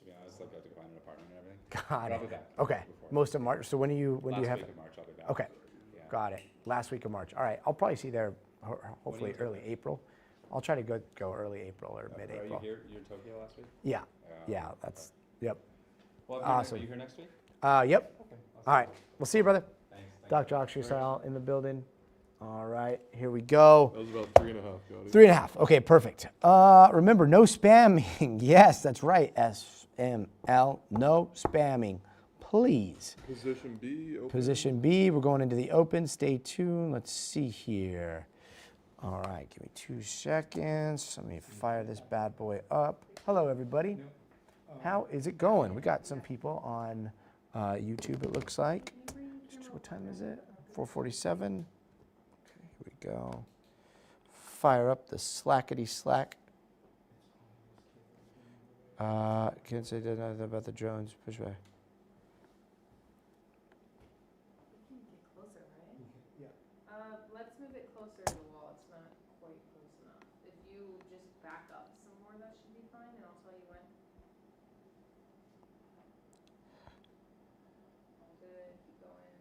be honest. Like I have to go find an apartment and everything. Got But I'll be it. back. Okay. before Most of March. So when do you Last have week it? of March, I'll be back. Okay. Yeah. Got it. Last week of March. All right. I'll probably see you there hopefully early April. I'll try to go early April or Are mid-April. you here? You're in Tokyo last week? Yeah. Yeah. That's yep. Well, Awesome. Are you here next week? Yep. Okay. All right. We'll see you, brother. Thanks. Dr. Akshay in the building. All right. Here we go. That was about 3.5, Cody. 3.5. Okay, perfect. Remember, no spamming. Yes, that's right. SML. No spamming. Please. Position B. Open. Position B. We're going into the open. Stay tuned. Let's see here. All right. Give me 2 seconds. Let me fire this bad boy up. Hello, everybody. How is it going? We got some people on YouTube, it looks like. What time is it? 4:47. Here we go. Fire up the slackety slack. Can't say nothing about the drones. Push back. Closer, right? Yeah. Let's move it closer to the wall. It's not quite close enough. If you just back up some more, that should be fine, and I'll tell you when. All good. Keep going.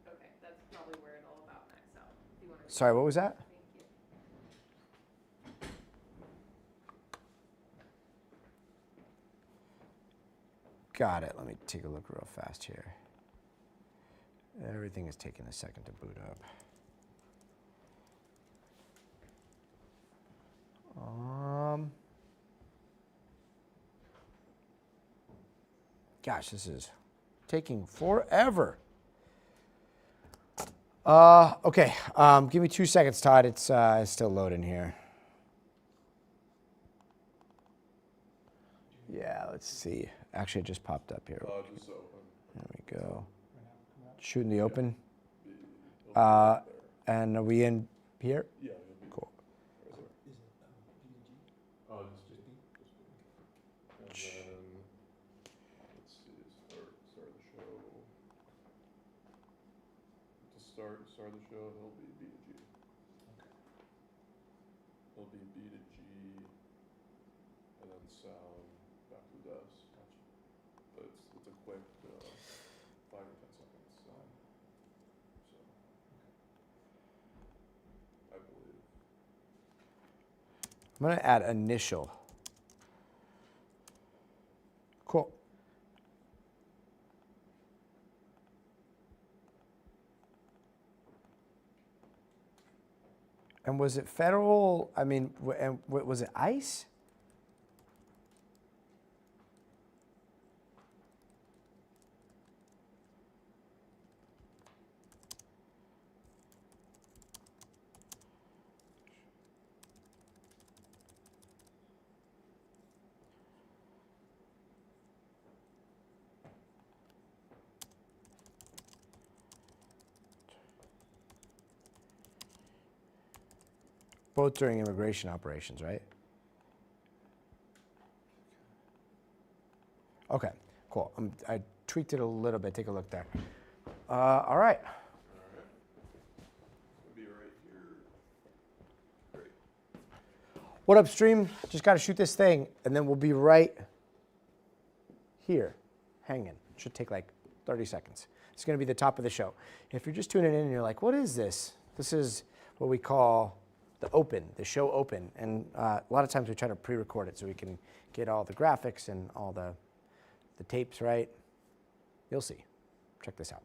Okay, that's probably where it'll about max out. If you want to. Sorry, what was that? Thank you. Got it. Let me take a look real fast here. Everything is taking a second to boot up. Gosh, this is taking forever. Okay. Give me 2 seconds, Todd. It's still loading here. Yeah, let's see. Actually, it just popped up here. Just open. There we go. Shooting the open. And are we in here? Yeah. Cool. Oh, just B. And then let's see. Start the show. To start the show, he'll be B to G. Okay. He'll be B to G, and then sound back to the devs. But it's a quick 5 or 10 seconds. So I believe. I'm going to add initial. Cool. And was it federal? I mean, and was it ICE? Both during immigration operations, right? Okay, cool. I tweaked it a little bit. Take a look there. All right. It'll be right here. Great. What up, stream? Just got to shoot this thing, and then we'll be right here, hanging. Should take like 30 seconds. It's going to be the top of the show. If you're just tuning in and you're like, what is this? This is what we call the open, the show open. And a lot of times we try to pre-record it so we can get all the graphics and all the tapes right. You'll see. Check this out.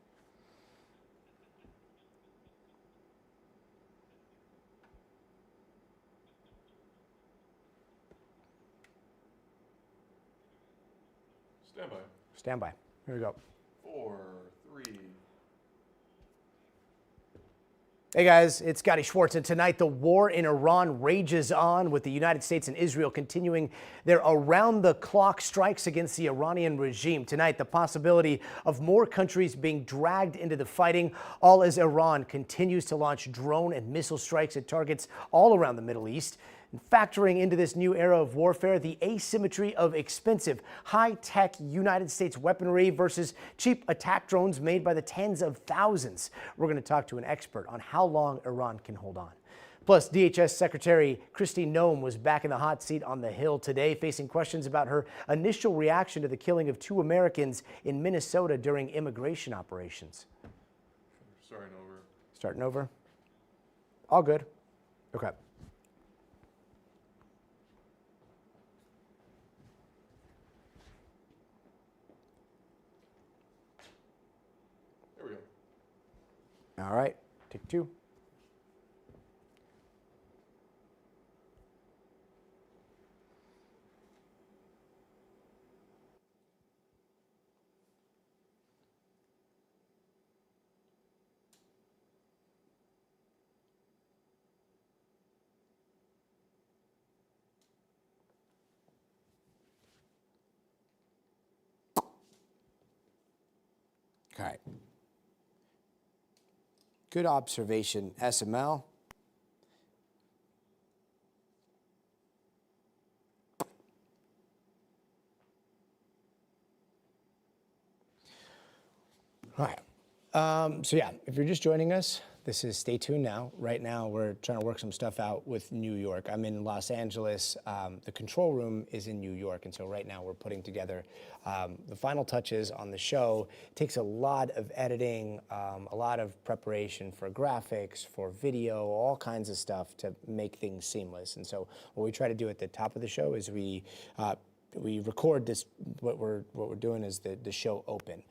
Stand by. Stand by. Here we go. 4, 3. Hey guys, it's Scotty Schwartz, and tonight the war in Iran rages on, with the United States and Israel continuing their around-the-clock strikes against the Iranian regime. Tonight, the possibility of more countries being dragged into the fighting, all as Iran continues to launch drone and missile strikes at targets all around the Middle East. Factoring into this new era of warfare, the asymmetry of expensive, high-tech United States weaponry versus cheap attack drones made by the tens of thousands. We're going to talk to an expert on how long Iran can hold on. Plus, DHS Secretary Kristi Noem was back in the hot seat on the Hill today, facing questions about her initial reaction to the killing of 2 Americans in Minnesota during immigration operations. Starting over? All good. Okay. There we go. All right, take 2. All right. Good observation, SML. All right. So yeah, if you're just joining us, this is Stay Tuned Now. Right now, we're trying to work some stuff out with New York. I'm in Los Angeles. The control room is in New York. And so right now we're putting together the final touches on the show. It takes a lot of editing, a lot of preparation for graphics, for video, all kinds of stuff to make things seamless. And so what we try to do at the top of the show is we record this, what we're doing is the show open.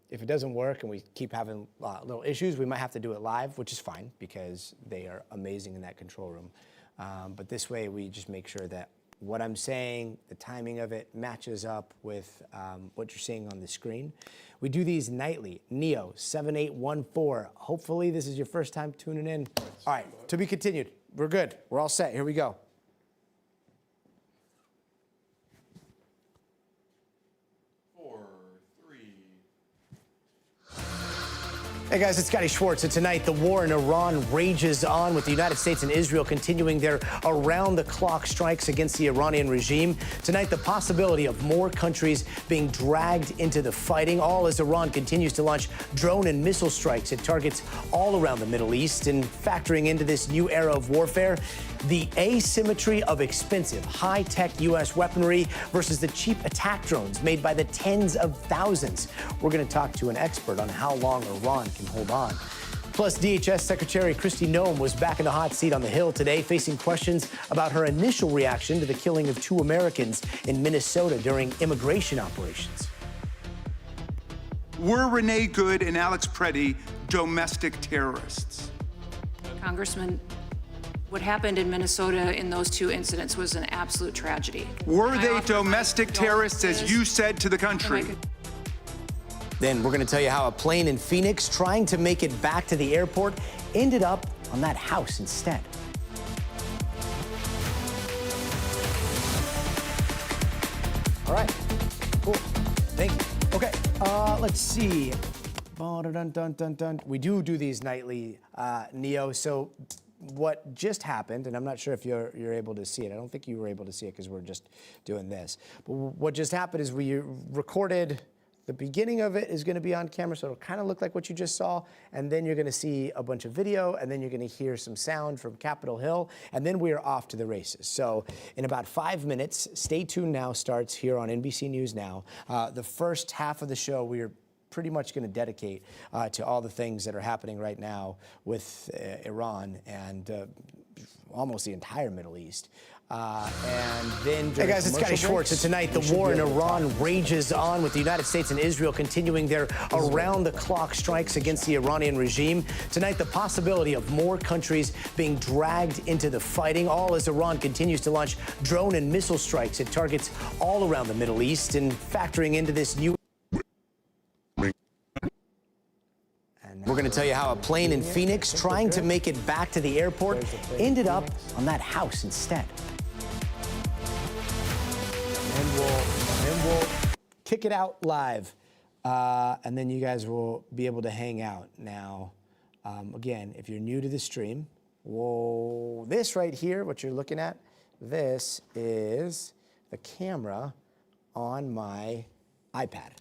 If it doesn't work and we keep having little issues, we might have to do it live, which is fine because they are amazing in that control room. But this way we just make sure that what I'm saying, the timing of it matches up with what you're seeing on the screen. We do these nightly. Neo 7814. Hopefully this is your first time tuning in. All right, to be continued. We're good. We're all set. Here we go. Hey guys, it's Scotty Schwartz, and tonight the war in Iran rages on with the United States and Israel continuing their around-the-clock strikes against the Iranian regime. Tonight, the possibility of more countries being dragged into the fighting, all as Iran continues to launch drone and missile strikes at targets all around the Middle East. And factoring into this new era of warfare, the asymmetry of expensive, high-tech U.S. weaponry versus the cheap attack drones made by the tens of thousands. We're going to talk to an expert on how long Iran can hold on. Plus, DHS Secretary Kristi Noem was back in the hot seat on the Hill today, facing questions about her initial reaction to the killing of 2 Americans in Minnesota during immigration operations. Were Renee Good and Alex Preddy domestic terrorists? Congressman, what happened in Minnesota in those 2 incidents was an absolute tragedy. Were they domestic terrorists, as you said to the country? Then we're going to tell you how a plane in Phoenix trying to make it back to the airport ended up on that house instead. All right, cool, thank you. Okay, let's see. We do these nightly, Neo. So what just happened, and I'm not sure if you're able to see it. I don't think you were able to see it because we're just doing this. But what just happened is we recorded. The beginning of it is going to be on camera, so it'll kind of look like what you just saw, and then you're going to see a bunch of video, and then you're going to hear some sound from Capitol Hill, and then we are off to the races. So in about 5 minutes, Stay Tuned Now starts here on NBC News Now. The first half of the show, we are pretty much going to dedicate to all the things that are happening right now with Iran and almost the entire Middle East. And then hey guys, it's Scotty Schwartz, and tonight the war in Iran rages on with the United States and Israel continuing their around-the-clock strikes against the Iranian regime. Tonight, the possibility of more countries being dragged into the fighting, all as Iran continues to launch drone and missile strikes at targets all around the Middle East. And factoring into this new we're going to tell you how a plane in Phoenix trying to make it back to the airport ended up on that house instead. And we'll kick it out live, and then you guys will be able to hang out. Now, again, if you're new to the stream, Whoa, this right here, what you're looking at, this is the camera on my iPad.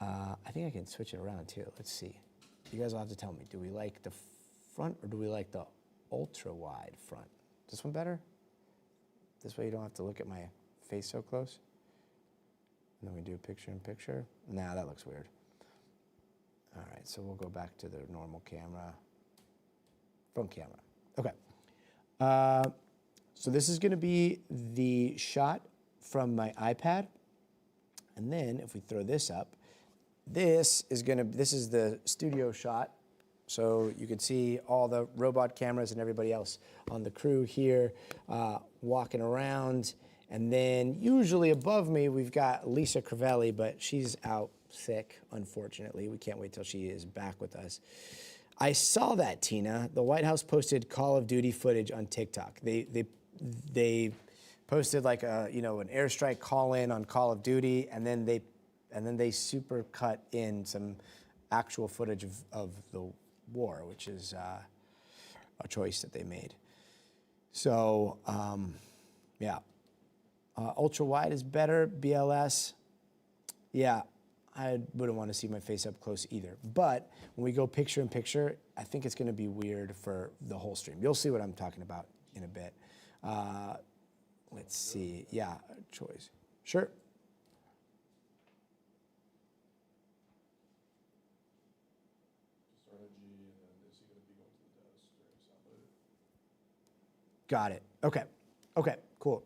I think I can switch it around too. Let's see. You guys will have to tell me, do we like the front or do we like the ultra wide front? This one better? This way you don't have to look at my face so close. And then we do picture in picture. Nah, that looks weird. All right, so we'll go back to the normal camera. Front camera. Okay. So this is going to be the shot from my iPad. And then if we throw this up, this is the studio shot. So you can see all the robot cameras and everybody else on the crew here walking around. And then usually above me, we've got Lisa Crivelli, but she's out sick, unfortunately. We can't wait till she is back with us. I saw that, Tina. The White House posted Call of Duty footage on TikTok. They posted like an airstrike call-in on Call of Duty, and then they super cut in some actual footage of the war, which is a choice that they made. So, yeah. Ultra wide is better, BLS. Yeah, I wouldn't want to see my face up close either. But when we go picture in picture, I think it's going to be weird for the whole stream. You'll see what I'm talking about in a bit. Let's see. Yeah, choice. Sure. Start at G, and then is he going to be going to the desk or something? Got it. Okay. Okay, cool.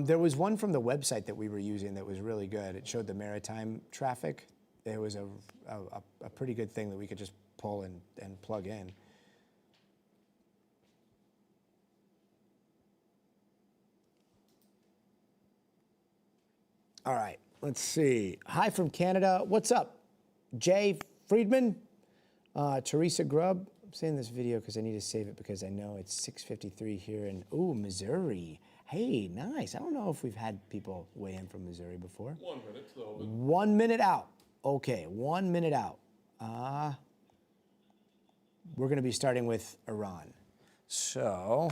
There was one from the website that we were using that was really good. It showed the maritime traffic. It was a pretty good thing that we could just pull and plug in. All right, let's see. Hi from Canada. What's up? Jay Friedman, Teresa Grubb. I'm saying this video because I need to save it because I know it's 6:53 here in, Missouri. Hey, nice. I don't know if we've had people weigh in from Missouri before. 1 minute till. 1 minute out. Okay, 1 minute out. We're going to be starting with Iran. So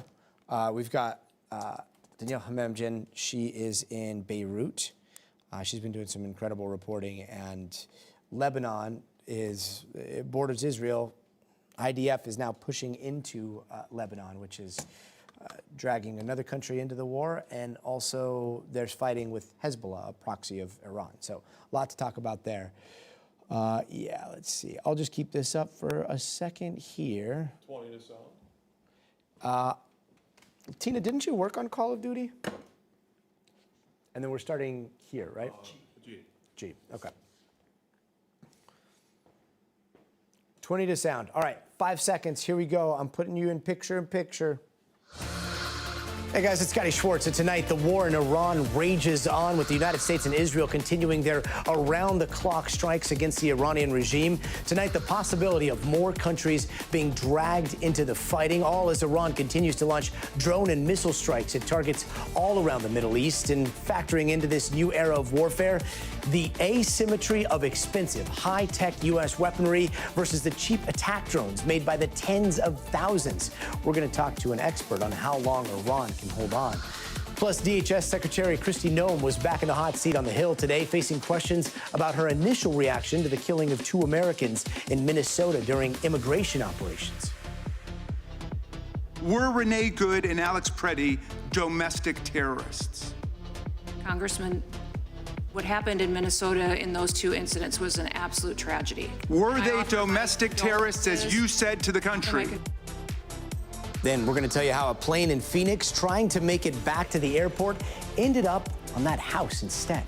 we've got Danielle Hamemdjian. She is in Beirut. She's been doing some incredible reporting, and Lebanon borders Israel. IDF is now pushing into Lebanon, which is dragging another country into the war, and also there's fighting with Hezbollah, a proxy of Iran. So a lot to talk about there. Yeah, let's see. I'll just keep this up for a second here. 20 to sound. Tina, didn't you work on Call of Duty? And then we're starting here, right? G. G, okay. 20 to sound. All right, 5 seconds. Here we go. I'm putting you in picture in picture. Hey guys, it's Scotty Schwartz, and tonight the war in Iran rages on, with the United States and Israel continuing their around-the-clock strikes against the Iranian regime. Tonight, the possibility of more countries being dragged into the fighting, all as Iran continues to launch drone and missile strikes at targets all around the Middle East. And factoring into this new era of warfare, the asymmetry of expensive, high-tech U.S. weaponry versus the cheap attack drones made by the tens of thousands. We're going to talk to an expert on how long Iran can hold on. Plus, DHS Secretary Kristi Noem was back in the hot seat on the Hill today, facing questions about her initial reaction to the killing of 2 Americans in Minnesota during immigration operations. Were Renee Good and Alex Preddy domestic terrorists? Congressman, what happened in Minnesota in those 2 incidents was an absolute tragedy. Were they domestic terrorists, as you said to the country? Then we're going to tell you how a plane in Phoenix trying to make it back to the airport ended up on that house instead.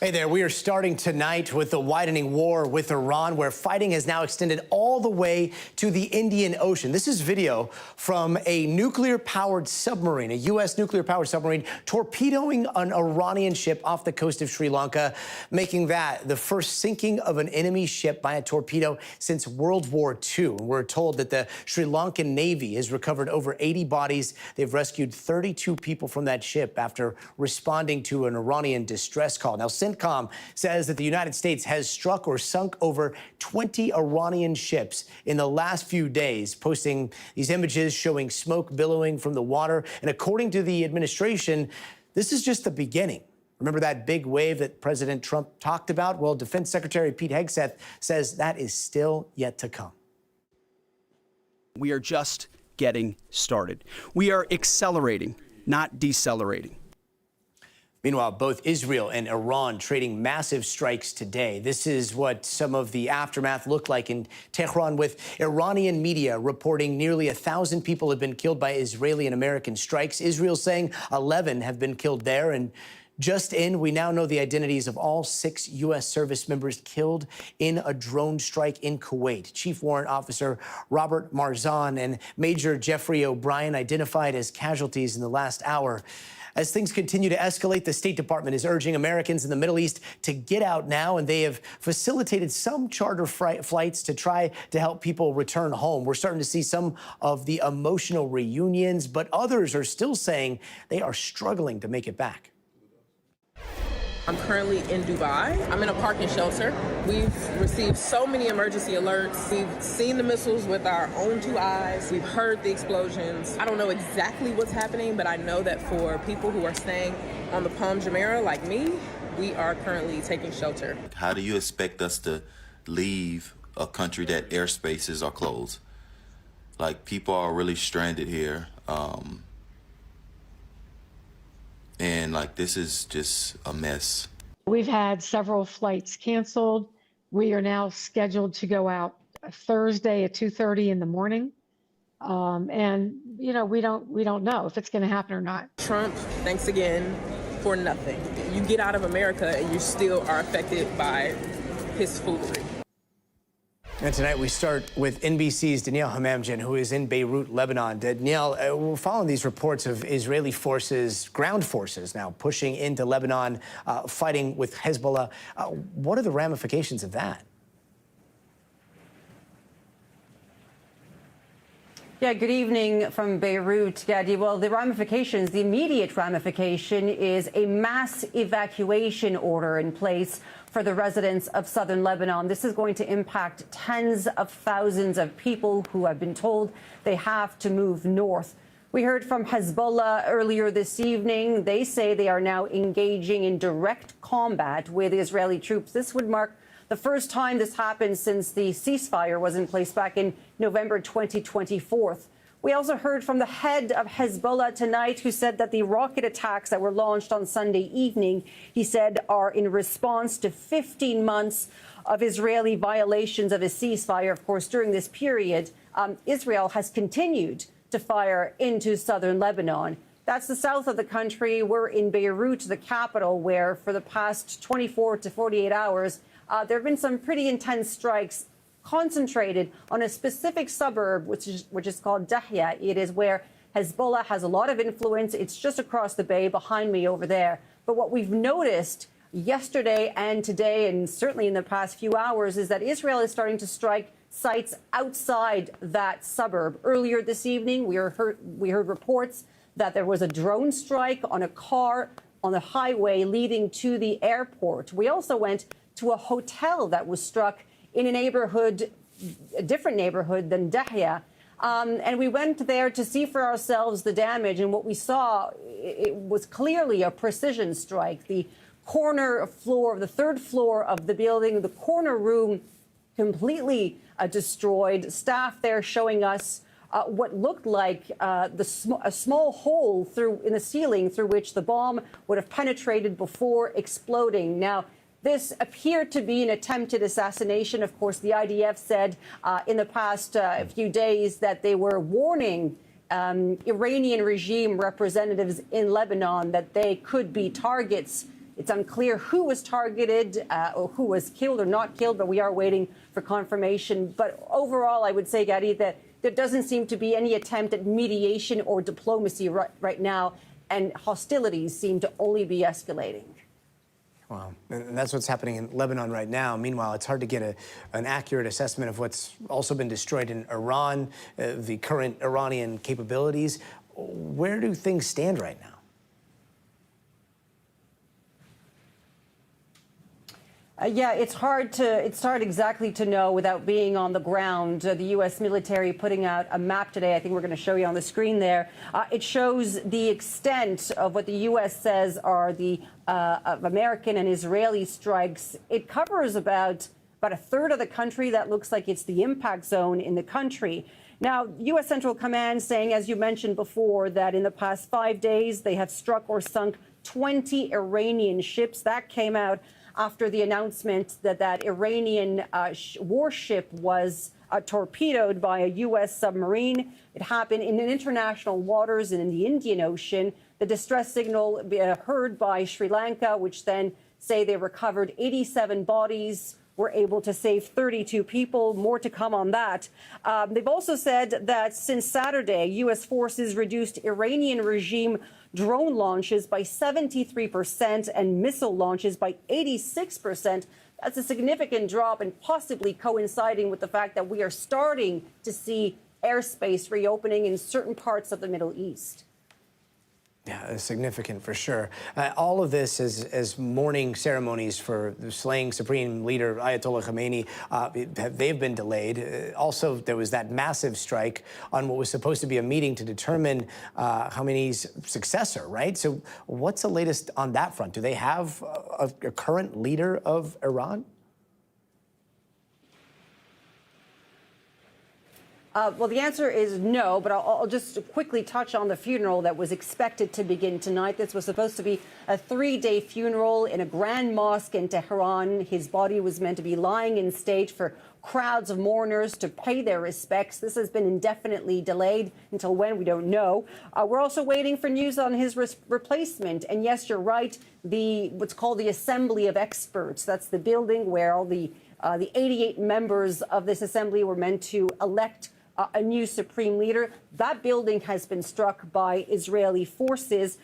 Hey there, we are starting tonight with the widening war with Iran, where fighting has now extended all the way to the Indian Ocean. This is video from a nuclear-powered submarine, a U.S. nuclear-powered submarine, torpedoing an Iranian ship off the coast of Sri Lanka, making that the first sinking of an enemy ship by a torpedo since World War II. We're told that the Sri Lankan Navy has recovered over 80 bodies. They've rescued 32 people from that ship after responding to an Iranian distress call. Now, CENTCOM says that the United States has struck or sunk over 20 Iranian ships in the last few days, posting these images showing smoke billowing from the water. And according to the administration, this is just the beginning. Remember that big wave that President Trump talked about? Well, Defense Secretary Pete Hegseth says that is still yet to come. We are just getting started. We are accelerating, not decelerating. Meanwhile, both Israel and Iran trading massive strikes today. This is what some of the aftermath looked like in Tehran, with Iranian media reporting nearly 1,000 people have been killed by Israeli and American strikes. Israel saying 11 have been killed there. And just in, we now know the identities of all 6 U.S. service members killed in a drone strike in Kuwait. Chief Warrant Officer Robert Marzan and Major Jeffrey O'Brien identified as casualties in the last hour. As things continue to escalate, the State Department is urging Americans in the Middle East to get out now, and they have facilitated some charter flights to try to help people return home. We're starting to see some of the emotional reunions, but others are still saying they are struggling to make it back. I'm currently in Dubai. I'm in a parking shelter. We've received so many emergency alerts. We've seen the missiles with our own 2 eyes. We've heard the explosions. I don't know exactly what's happening, but I know that for people who are staying on the Palm Jumeirah like me, we are currently taking shelter. How do you expect us to leave a country that airspaces are closed? Like, people are really stranded here. And like, this is just a mess. We've had several flights canceled. We are now scheduled to go out Thursday at 2:30 in the morning. And you know, we don't know if it's going to happen or not. Trump, thanks again for nothing. You get out of America and you still are affected by his foolery. And tonight we start with NBC's Danielle Hamamdjian, who is in Beirut, Lebanon. Danielle, we're following these reports of Israeli forces, ground forces now pushing into Lebanon, fighting with Hezbollah. What are the ramifications of that? Yeah, good evening from Beirut, Gadi. Well, the ramifications, the immediate ramification is a mass evacuation order in place for the residents of southern Lebanon. This is going to impact tens of thousands of people who have been told they have to move north. We heard from Hezbollah earlier this evening. They say they are now engaging in direct combat with Israeli troops. This would mark the first time this happened since the ceasefire was in place back in November 2024. We also heard from the head of Hezbollah tonight, who said that the rocket attacks that were launched on Sunday evening, he said, are in response to 15 months of Israeli violations of a ceasefire. Of course, during this period, Israel has continued to fire into southern Lebanon. That's the south of the country. We're in Beirut, the capital, where for the past 24 to 48 hours, there have been some pretty intense strikes concentrated on a specific suburb, which is called Dahya. It is where Hezbollah has a lot of influence. It's just across the bay behind me over there. But what we've noticed yesterday and today, and certainly in the past few hours, is that Israel is starting to strike sites outside that suburb. Earlier this evening, we heard reports that there was a drone strike on a car on the highway leading to the airport. We also went to a hotel that was struck in a neighborhood, a different neighborhood than Dahya. And we went there to see for ourselves the damage. And what we saw, it was clearly a precision strike. The corner floor, the third floor of the building, the corner room completely destroyed. Staff there showing us what looked like a small hole in the ceiling through which the bomb would have penetrated before exploding. Now, this appeared to be an attempted assassination. Of course, the IDF said in the past few days that they were warning Iranian regime representatives in Lebanon that they could be targets It's unclear who was targeted or who was killed or not killed, but we are waiting for confirmation. But overall, I would say, Gadi, that there doesn't seem to be any attempt at mediation or diplomacy right now, and hostilities seem to only be escalating. Wow. And that's what's happening in Lebanon right now. Meanwhile, it's hard to get an accurate assessment of what's also been destroyed in Iran, the current Iranian capabilities. Where do things stand right now? Yeah, it's hard exactly to know without being on the ground. The U.S. military putting out a map today. I think we're going to show you on the screen there. It shows the extent of what the U.S. says are the of American and Israeli strikes. It covers about a third of the country. That looks like it's the impact zone in the country. Now, U.S. Central Command saying, as you mentioned before, that in the past 5 days they have struck or sunk 20 Iranian ships. That came out after the announcement that Iranian warship was torpedoed by a U.S. submarine. It happened in international waters and in the Indian Ocean. The distress signal heard by Sri Lanka, which then say they recovered 87 bodies, were able to save 32 people. More to come on that. They've also said that since Saturday, U.S. forces reduced Iranian regime drone launches by 73% and missile launches by 86%. That's a significant drop, and possibly coinciding with the fact that we are starting to see airspace reopening in certain parts of the Middle East. Yeah, significant for sure. All of this as mourning ceremonies for the slaying Supreme Leader Ayatollah Khamenei, they've been delayed. Also, there was that massive strike on what was supposed to be a meeting to determine Khamenei's successor, right? So what's the latest on that front? Do they have a current leader of Iran? Well, the answer is no, but I'll just quickly touch on the funeral that was expected to begin tonight. This was supposed to be a 3-day funeral in a grand mosque in Tehran. His body was meant to be lying in state for crowds of mourners to pay their respects. This has been indefinitely delayed. Until when, we don't know. We're also waiting for news on his replacement. And yes, you're right, what's called the Assembly of Experts. That's the building where all the 88 members of this assembly were meant to elect a new supreme leader. That building has been struck by Israeli forces.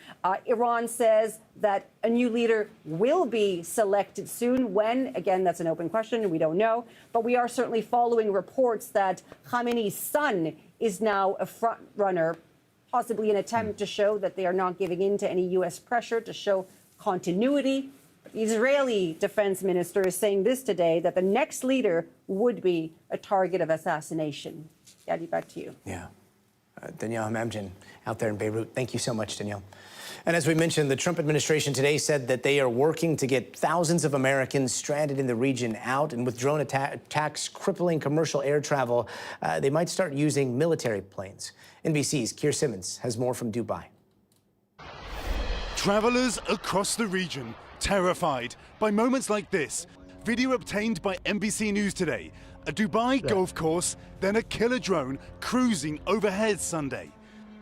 Iran says that a new leader will be selected soon. When? Again, that's an open question. We don't know. But we are certainly following reports that Khamenei's son is now a front runner, possibly an attempt to show that they are not giving in to any U.S. pressure, to show continuity. The Israeli defense minister is saying this today, that the next leader would be a target of assassination. Gadi, back to you. Yeah. Danielle Hamamdjian out there in Beirut. Thank you so much, Danielle. And as we mentioned, the Trump administration today said that they are working to get thousands of Americans stranded in the region out. And with drone attacks crippling commercial air travel, they might start using military planes. NBC's Keir Simmons has more from Dubai. Travelers across the region terrified by moments like this. Video obtained by NBC News today. A Dubai golf course, then a killer drone cruising overhead Sunday.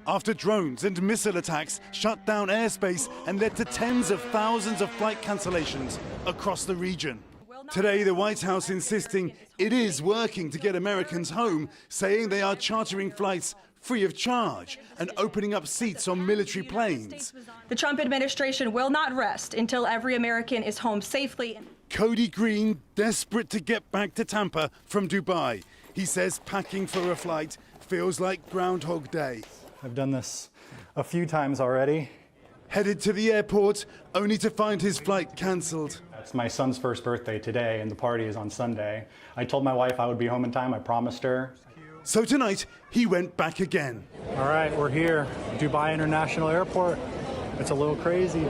After drones and missile attacks shut down airspace and led to tens of thousands of flight cancellations across the region. Today, the White House insisting it is working to get Americans home, saying they are chartering flights free of charge and opening up seats on military planes. The Trump administration will not rest until every American is home safely. Cody Green, desperate to get back to Tampa from Dubai. He says packing for a flight feels like Groundhog Day. I've done this a few times already. Headed to the airport, only to find his flight cancelled. It's my son's first birthday today, and the party is on Sunday. I told my wife I would be home in time. I promised her. So tonight, he went back again. All right, we're here, Dubai International Airport. It's a little crazy.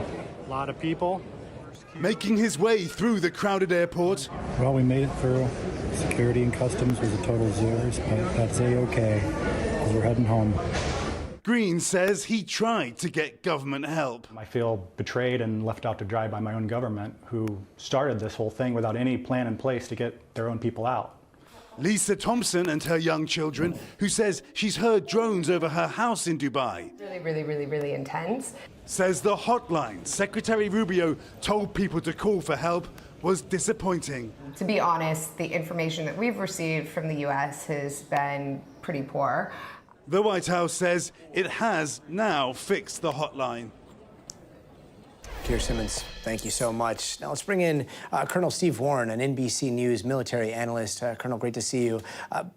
A lot of people. Making his way through the crowded airport. Well, we made it through. Security and customs was a total zeros, but that's A-okay, because we're heading home. Green says he tried to get government help. I feel betrayed and left out to dry by my own government, who started this whole thing without any plan in place to get their own people out. Lisa Thompson and her young children, who says she's heard drones over her house in Dubai. Really intense. Says the hotline Secretary Rubio told people to call for help was disappointing. To be honest, the information that we've received from the U.S. has been pretty poor. The White House says it has now fixed the hotline. Keir Simmons, thank you so much. Now let's bring in Colonel Steve Warren, an NBC News military analyst. Colonel, great to see you.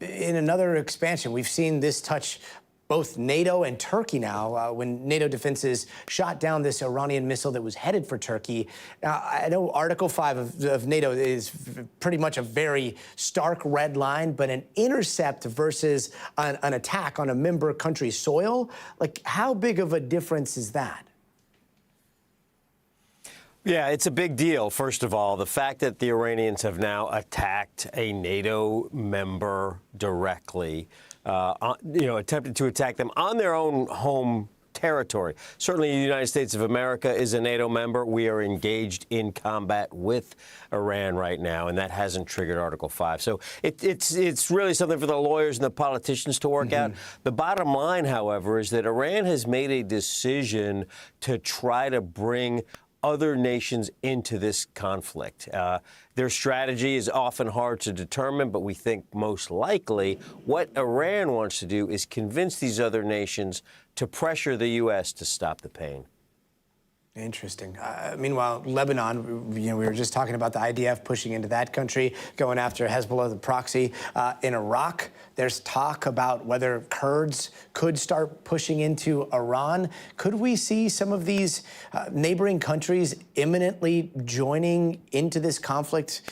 In another expansion, we've seen this touch both NATO and Turkey now, when NATO defenses shot down this Iranian missile that was headed for Turkey. Now, I know Article 5 of NATO is pretty much a very stark red line, but an intercept versus an attack on a member country's soil, like how big of a difference is that? Yeah, it's a big deal, first of all. The fact that the Iranians have now attacked a NATO member directly, attempted to attack them on their own home territory. Certainly, the United States of America is a NATO member. We are engaged in combat with Iran right now, and that hasn't triggered Article 5. So it's really something for the lawyers and the politicians to work out. The bottom line, however, is that Iran has made a decision to try to bring other nations into this conflict. Their strategy is often hard to determine, but we think most likely what Iran wants to do is convince these other nations to pressure the U.S. to stop the pain. Interesting. Meanwhile, Lebanon, we were just talking about the IDF pushing into that country, going after Hezbollah, the proxy. In Iraq, there's talk about whether Kurds could start pushing into Iran. Could we see some of these neighboring countries imminently joining into this conflict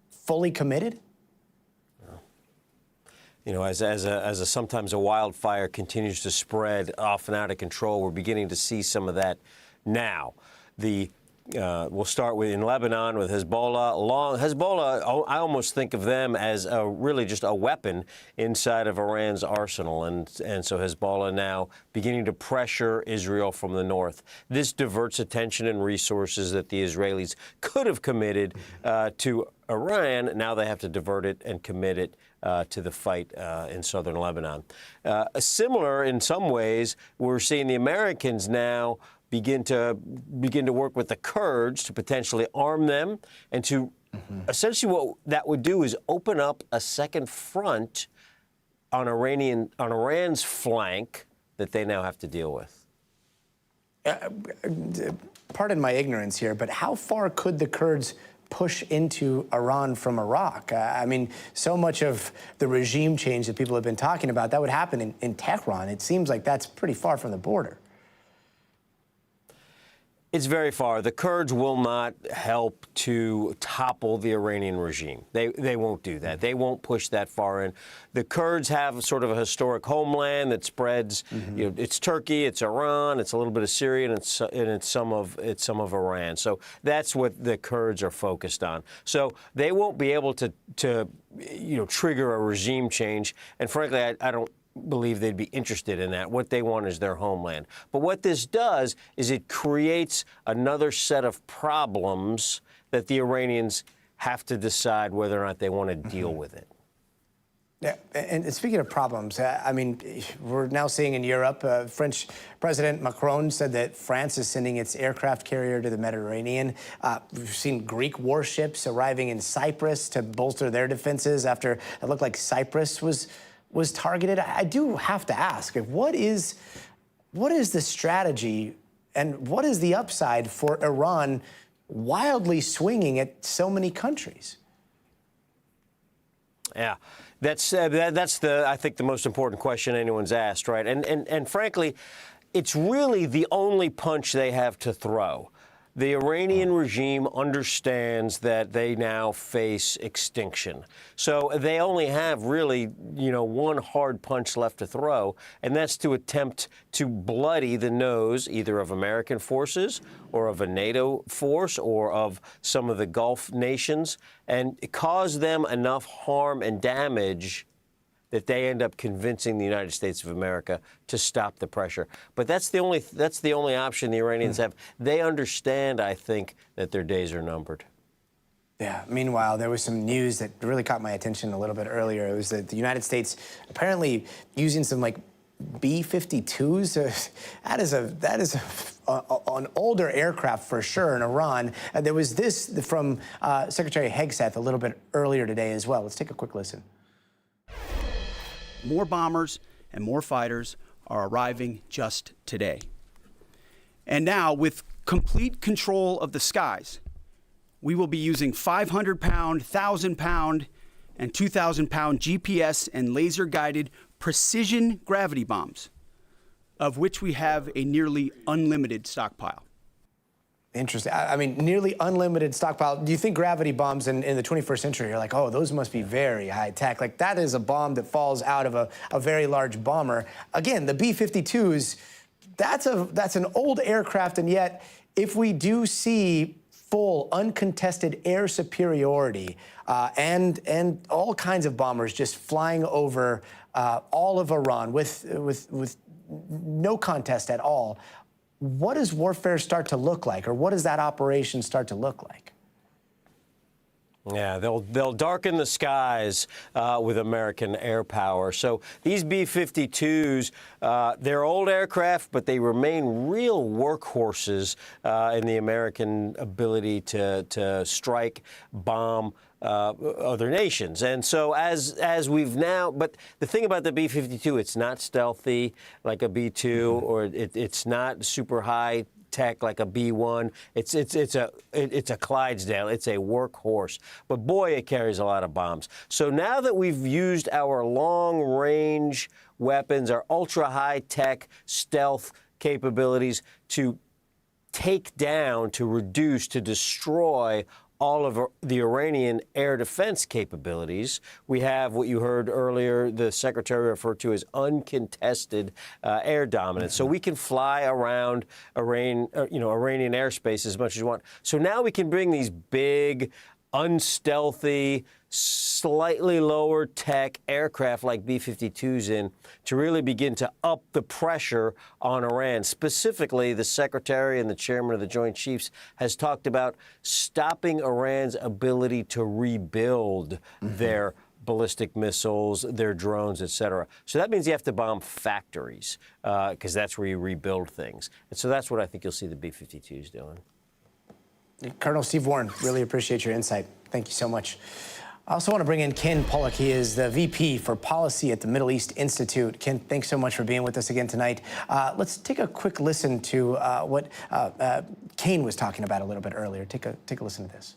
fully committed? You know, as sometimes a wildfire continues to spread often out of control, we're beginning to see some of that now. We'll start with in Lebanon with Hezbollah. Hezbollah, I almost think of them as really just a weapon inside of Iran's arsenal, and so Hezbollah now beginning to pressure Israel from the north. This diverts attention and resources that the Israelis could have committed to Iran. Now they have to divert it and commit it to the fight in southern Lebanon. Similar in some ways, we're seeing the Americans now begin to work with the Kurds to potentially arm them, and to essentially what that would do is open up a second front on Iran's flank that they now have to deal with. Pardon my ignorance here, but how far could the Kurds push into Iran from Iraq? I mean, so much of the regime change that people have been talking about, that would happen in Tehran. It seems like that's pretty far from the border. It's very far. The Kurds will not help to topple the Iranian regime. They won't do that. They won't push that far in. The Kurds have sort of a historic homeland that spreads. It's Turkey, it's Iran, it's a little bit of Syria, and it's some of Iran. So that's what the Kurds are focused on. So they won't be able to trigger a regime change. And frankly, I don't believe they'd be interested in that. What they want is their homeland. But what this does is it creates another set of problems that the Iranians have to decide whether or not they want to deal with it. Yeah, and speaking of problems, I mean, we're now seeing in Europe, French President Macron said that France is sending its aircraft carrier to the Mediterranean. We've seen Greek warships arriving in Cyprus to bolster their defenses after it looked like Cyprus was targeted. I do have to ask, what is the strategy and what is the upside for Iran wildly swinging at so many countries? Yeah, that's I think the most important question anyone's asked, right? And frankly, it's really the only punch they have to throw. The Iranian regime understands that they now face extinction. So they only have really, one hard punch left to throw, and that's to attempt to bloody the nose either of American forces or of a NATO force or of some of the Gulf nations, and cause them enough harm and damage that they end up convincing the United States of America to stop the pressure. But that's the only option the Iranians have. They understand, I think, that their days are numbered. Yeah, meanwhile, there was some news that really caught my attention a little bit earlier. It was that the United States apparently using some like B-52s. That is an older aircraft for sure in Iran. And there was this from Secretary Hegseth a little bit earlier today as well. Let's take a quick listen. More bombers and more fighters are arriving just today. And now, with complete control of the skies, we will be using 500-pound, 1,000-pound, and 2,000-pound GPS and laser-guided precision gravity bombs, of which we have a nearly unlimited stockpile. Interesting. I mean, nearly unlimited stockpile. Do you think gravity bombs in the 21st century, you're like, oh, those must be very high tech. Like, that is a bomb that falls out of a very large bomber. Again, the B-52s, that's an old aircraft, and yet, if we do see full, uncontested air superiority and all kinds of bombers just flying over all of Iran with no contest at all, what does warfare start to look like, or what does that operation start to look like? Yeah, they'll darken the skies with American air power. So these B-52s, they're old aircraft, but they remain real workhorses in the American ability to strike, bomb other nations. And so as we've now, but the thing about the B-52, it's not stealthy like a B-2, or it's not super high tech like a B-1. It's a Clydesdale. It's a workhorse. But boy, it carries a lot of bombs. So now that we've used our long-range weapons, our ultra-high-tech stealth capabilities to take down, to reduce, to destroy all of the Iranian air defense capabilities, we have what you heard earlier the Secretary referred to as uncontested air dominance. So we can fly around Iranian airspace as much as you want. So now we can bring these big, unstealthy, slightly lower tech aircraft like B-52s in to really begin to up the pressure on Iran. Specifically, the Secretary and the Chairman of the Joint Chiefs has talked about stopping Iran's ability to rebuild their ballistic missiles, their drones, et cetera. So that means you have to bomb factories because that's where you rebuild things. And so that's what I think you'll see the B-52s doing. Colonel Steve Warren, really appreciate your insight. Thank you so much. I also want to bring in Ken Pollock. He is the VP for Policy at the Middle East Institute. Ken, thanks so much for being with us again tonight. Let's take a quick listen to what Kane was talking about a little bit earlier. Take a listen to this.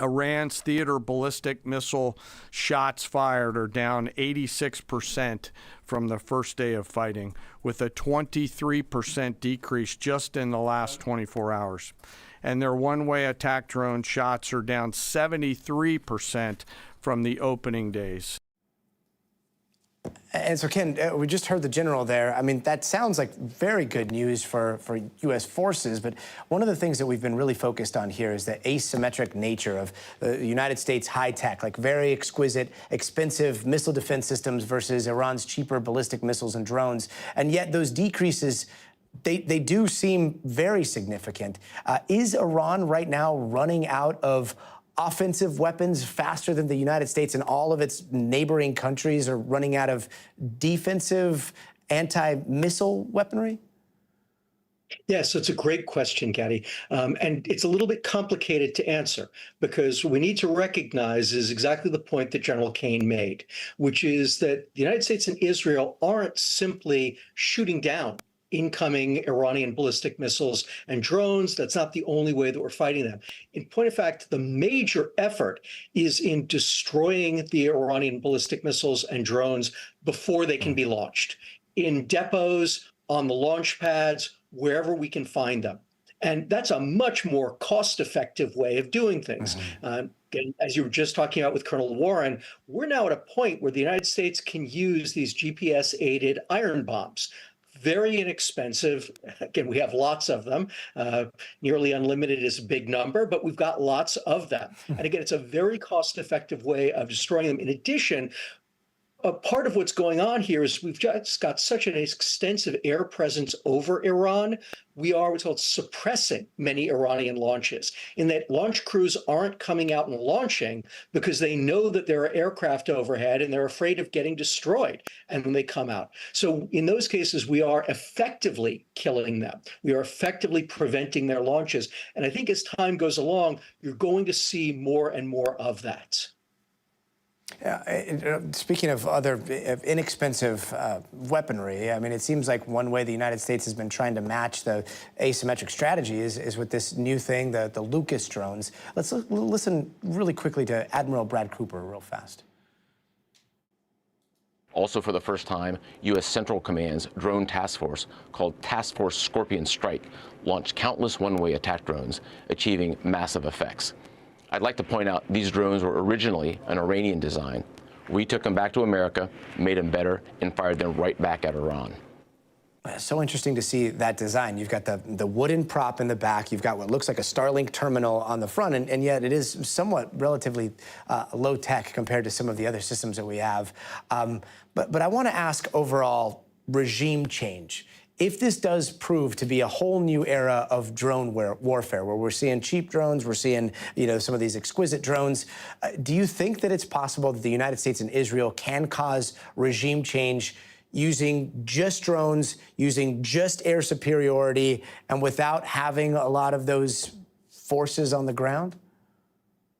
Iran's theater ballistic missile shots fired are down 86% from the first day of fighting, with a 23% decrease just in the last 24 hours. And their one-way attack drone shots are down 73% from the opening days. And so, Ken, we just heard the general there. I mean, that sounds like very good news for U.S. forces, but one of the things that we've been really focused on here is the asymmetric nature of the United States high-tech, like very exquisite, expensive missile defense systems versus Iran's cheaper ballistic missiles and drones. And yet those decreases, they do seem very significant. Is Iran right now running out of offensive weapons faster than the United States and all of its neighboring countries are running out of defensive anti-missile weaponry? Yes, it's a great question, Gaddy. And it's a little bit complicated to answer because we need to recognize is exactly the point that General Kane made, which is that the United States and Israel aren't simply shooting down incoming Iranian ballistic missiles and drones. That's not the only way that we're fighting them. In point of fact, the major effort is in destroying the Iranian ballistic missiles and drones before they can be launched, in depots, on the launch pads, wherever we can find them. And that's a much more cost-effective way of doing things. As you were just talking about with Colonel Warren, we're now at a point where the United States can use these GPS-aided iron bombs. Very inexpensive. Again, we have lots of them. Nearly unlimited is a big number, but we've got lots of them. And again, it's a very cost-effective way of destroying them. In addition, part of what's going on here is we've just got such an extensive air presence over Iran. We are what's called suppressing many Iranian launches, in that launch crews aren't coming out and launching because they know that there are aircraft overhead and they're afraid of getting destroyed. And when they come out. So in those cases, we are effectively killing them. We are effectively preventing their launches. And I think as time goes along, you're going to see more and more of that. Speaking of other inexpensive weaponry, I mean, it seems like one way the United States has been trying to match the asymmetric strategy is with this new thing, the Lucas drones. Let's listen really quickly to Admiral Brad Cooper real fast. Also, for the first time, U.S. Central Command's drone task force, called Task Force Scorpion Strike, launched countless one-way attack drones, achieving massive effects. I'd like to point out these drones were originally an Iranian design. We took them back to America, made them better, and fired them right back at Iran. So interesting to see that design. You've got the wooden prop in the back. You've got what looks like a Starlink terminal on the front, and yet it is somewhat relatively low tech compared to some of the other systems that we have. But I want to ask overall regime change. If this does prove to be a whole new era of drone warfare, where we're seeing cheap drones, we're seeing some of these exquisite drones, do you think that it's possible that the United States and Israel can cause regime change using just drones, using just air superiority, and without having a lot of those forces on the ground?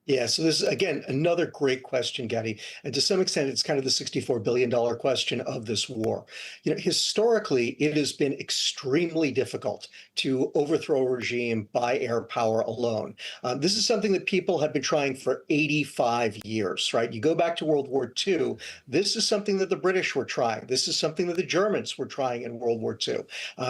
Yeah, so this is, again, another great question, Gadi. And to some extent, it's kind of the $64 billion question of this war. Historically, it has been extremely difficult to overthrow a regime by air power alone. This is something that people have been trying for 85 years, right? You go back to World War II, this is something that the British were trying. This is something that the Germans were trying in World War II.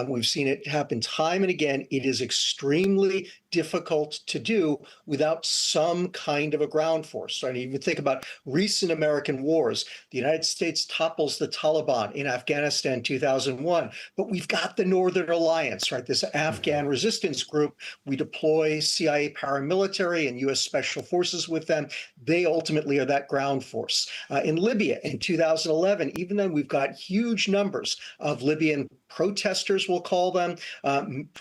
We've seen it happen time and again. It is extremely difficult to do without some kind of a ground force. Right? Even think about recent American wars. The United States topples the Taliban in Afghanistan in 2001, but we've got the Northern Alliance, right? This Afghan resistance group. We deploy CIA paramilitary and U.S. Special Forces with them. They ultimately are that ground force. In Libya in 2011, even then we've got huge numbers of Libyan protesters, we'll call them,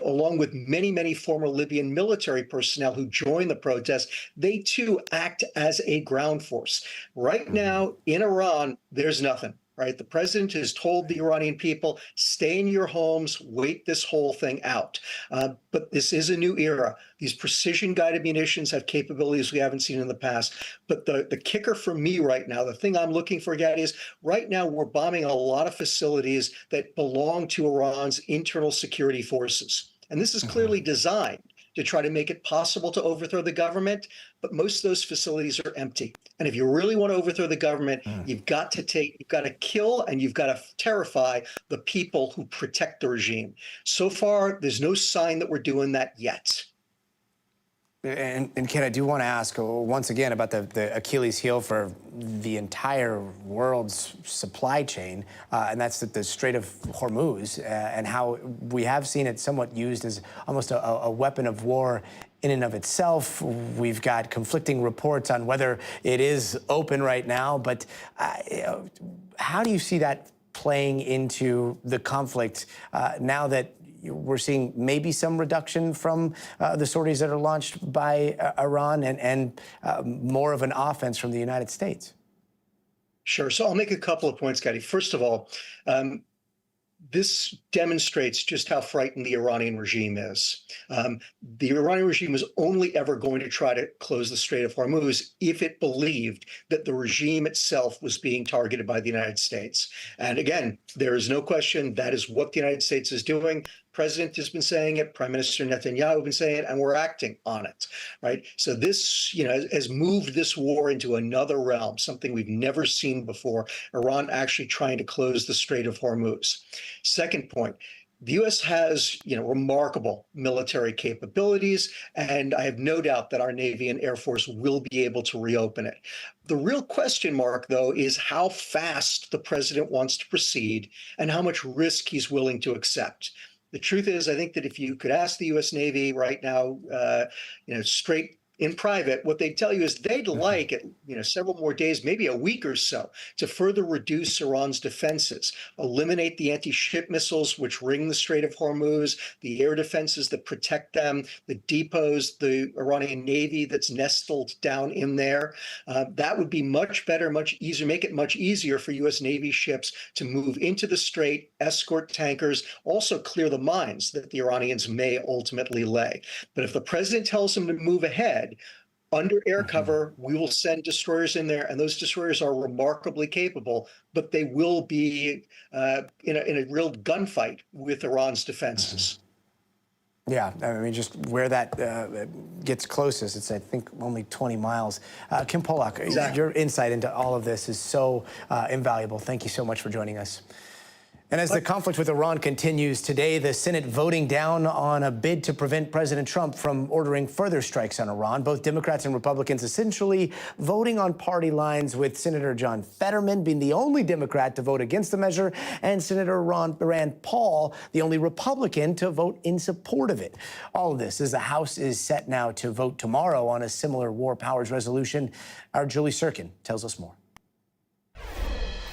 along with many, many former Libyan military personnel who joined the protests. They too act as a ground force. Right now in Iran, there's nothing. Right? The president has told the Iranian people, stay in your homes, wait this whole thing out. But this is a new era. These precision-guided munitions have capabilities we haven't seen in the past. But the kicker for me right now, the thing I'm looking for, Gadi, is right now we're bombing a lot of facilities that belong to Iran's internal security forces. And this is clearly designed to try to make it possible to overthrow the government, but most of those facilities are empty. And if you really want to overthrow the government, you've got to kill and you've got to terrify the people who protect the regime. So far, there's no sign that we're doing that yet. And Ken, I do want to ask once again about the Achilles heel for the entire world's supply chain, and that's the Strait of Hormuz, and how we have seen it somewhat used as almost a weapon of war in and of itself. We've got conflicting reports on whether it is open right now, but how do you see that playing into the conflict now that we're seeing maybe some reduction from the sorties that are launched by Iran and more of an offense from the United States? Sure. So I'll make a couple of points, Gadi. First of all, this demonstrates just how frightened the Iranian regime is. The Iranian regime was only ever going to try to close the Strait of Hormuz if it believed that the regime itself was being targeted by the United States. And again, there is no question that is what the United States is doing. President has been saying it, Prime Minister Netanyahu has been saying it, and we're acting on it, right? So this, has moved this war into another realm, something we've never seen before, Iran actually trying to close the Strait of Hormuz. Second point, the U.S. has, remarkable military capabilities, and I have no doubt that our Navy and Air Force will be able to reopen it. The real question mark, though, is how fast the president wants to proceed and how much risk he's willing to accept. The truth is, I think that if you could ask the U.S. Navy right now, straight in private, what they tell you is they'd like several more days, maybe a week or so, to further reduce Iran's defenses, eliminate the anti-ship missiles which ring the Strait of Hormuz, the air defenses that protect them, the depots, the Iranian Navy that's nestled down in there. That would be much better, much easier, make it much easier for U.S. Navy ships to move into the Strait, escort tankers, also clear the mines that the Iranians may ultimately lay. But if the president tells them to move ahead, under air cover, we will send destroyers in there, and those destroyers are remarkably capable, but they will be in a real gunfight with Iran's defenses. Yeah, I mean, just where that gets closest, it's, I think, only 20 miles. Kim Polak, your insight into all of this is so invaluable. Thank you so much for joining us. And as the conflict with Iran continues today, the Senate voting down on a bid to prevent President Trump from ordering further strikes on Iran. Both Democrats and Republicans essentially voting on party lines, with Senator John Fetterman being the only Democrat to vote against the measure and Senator Rand Paul the only Republican to vote in support of it. All of this as the House is set now to vote tomorrow on a similar war powers resolution. Our Julie Sirkin tells us more.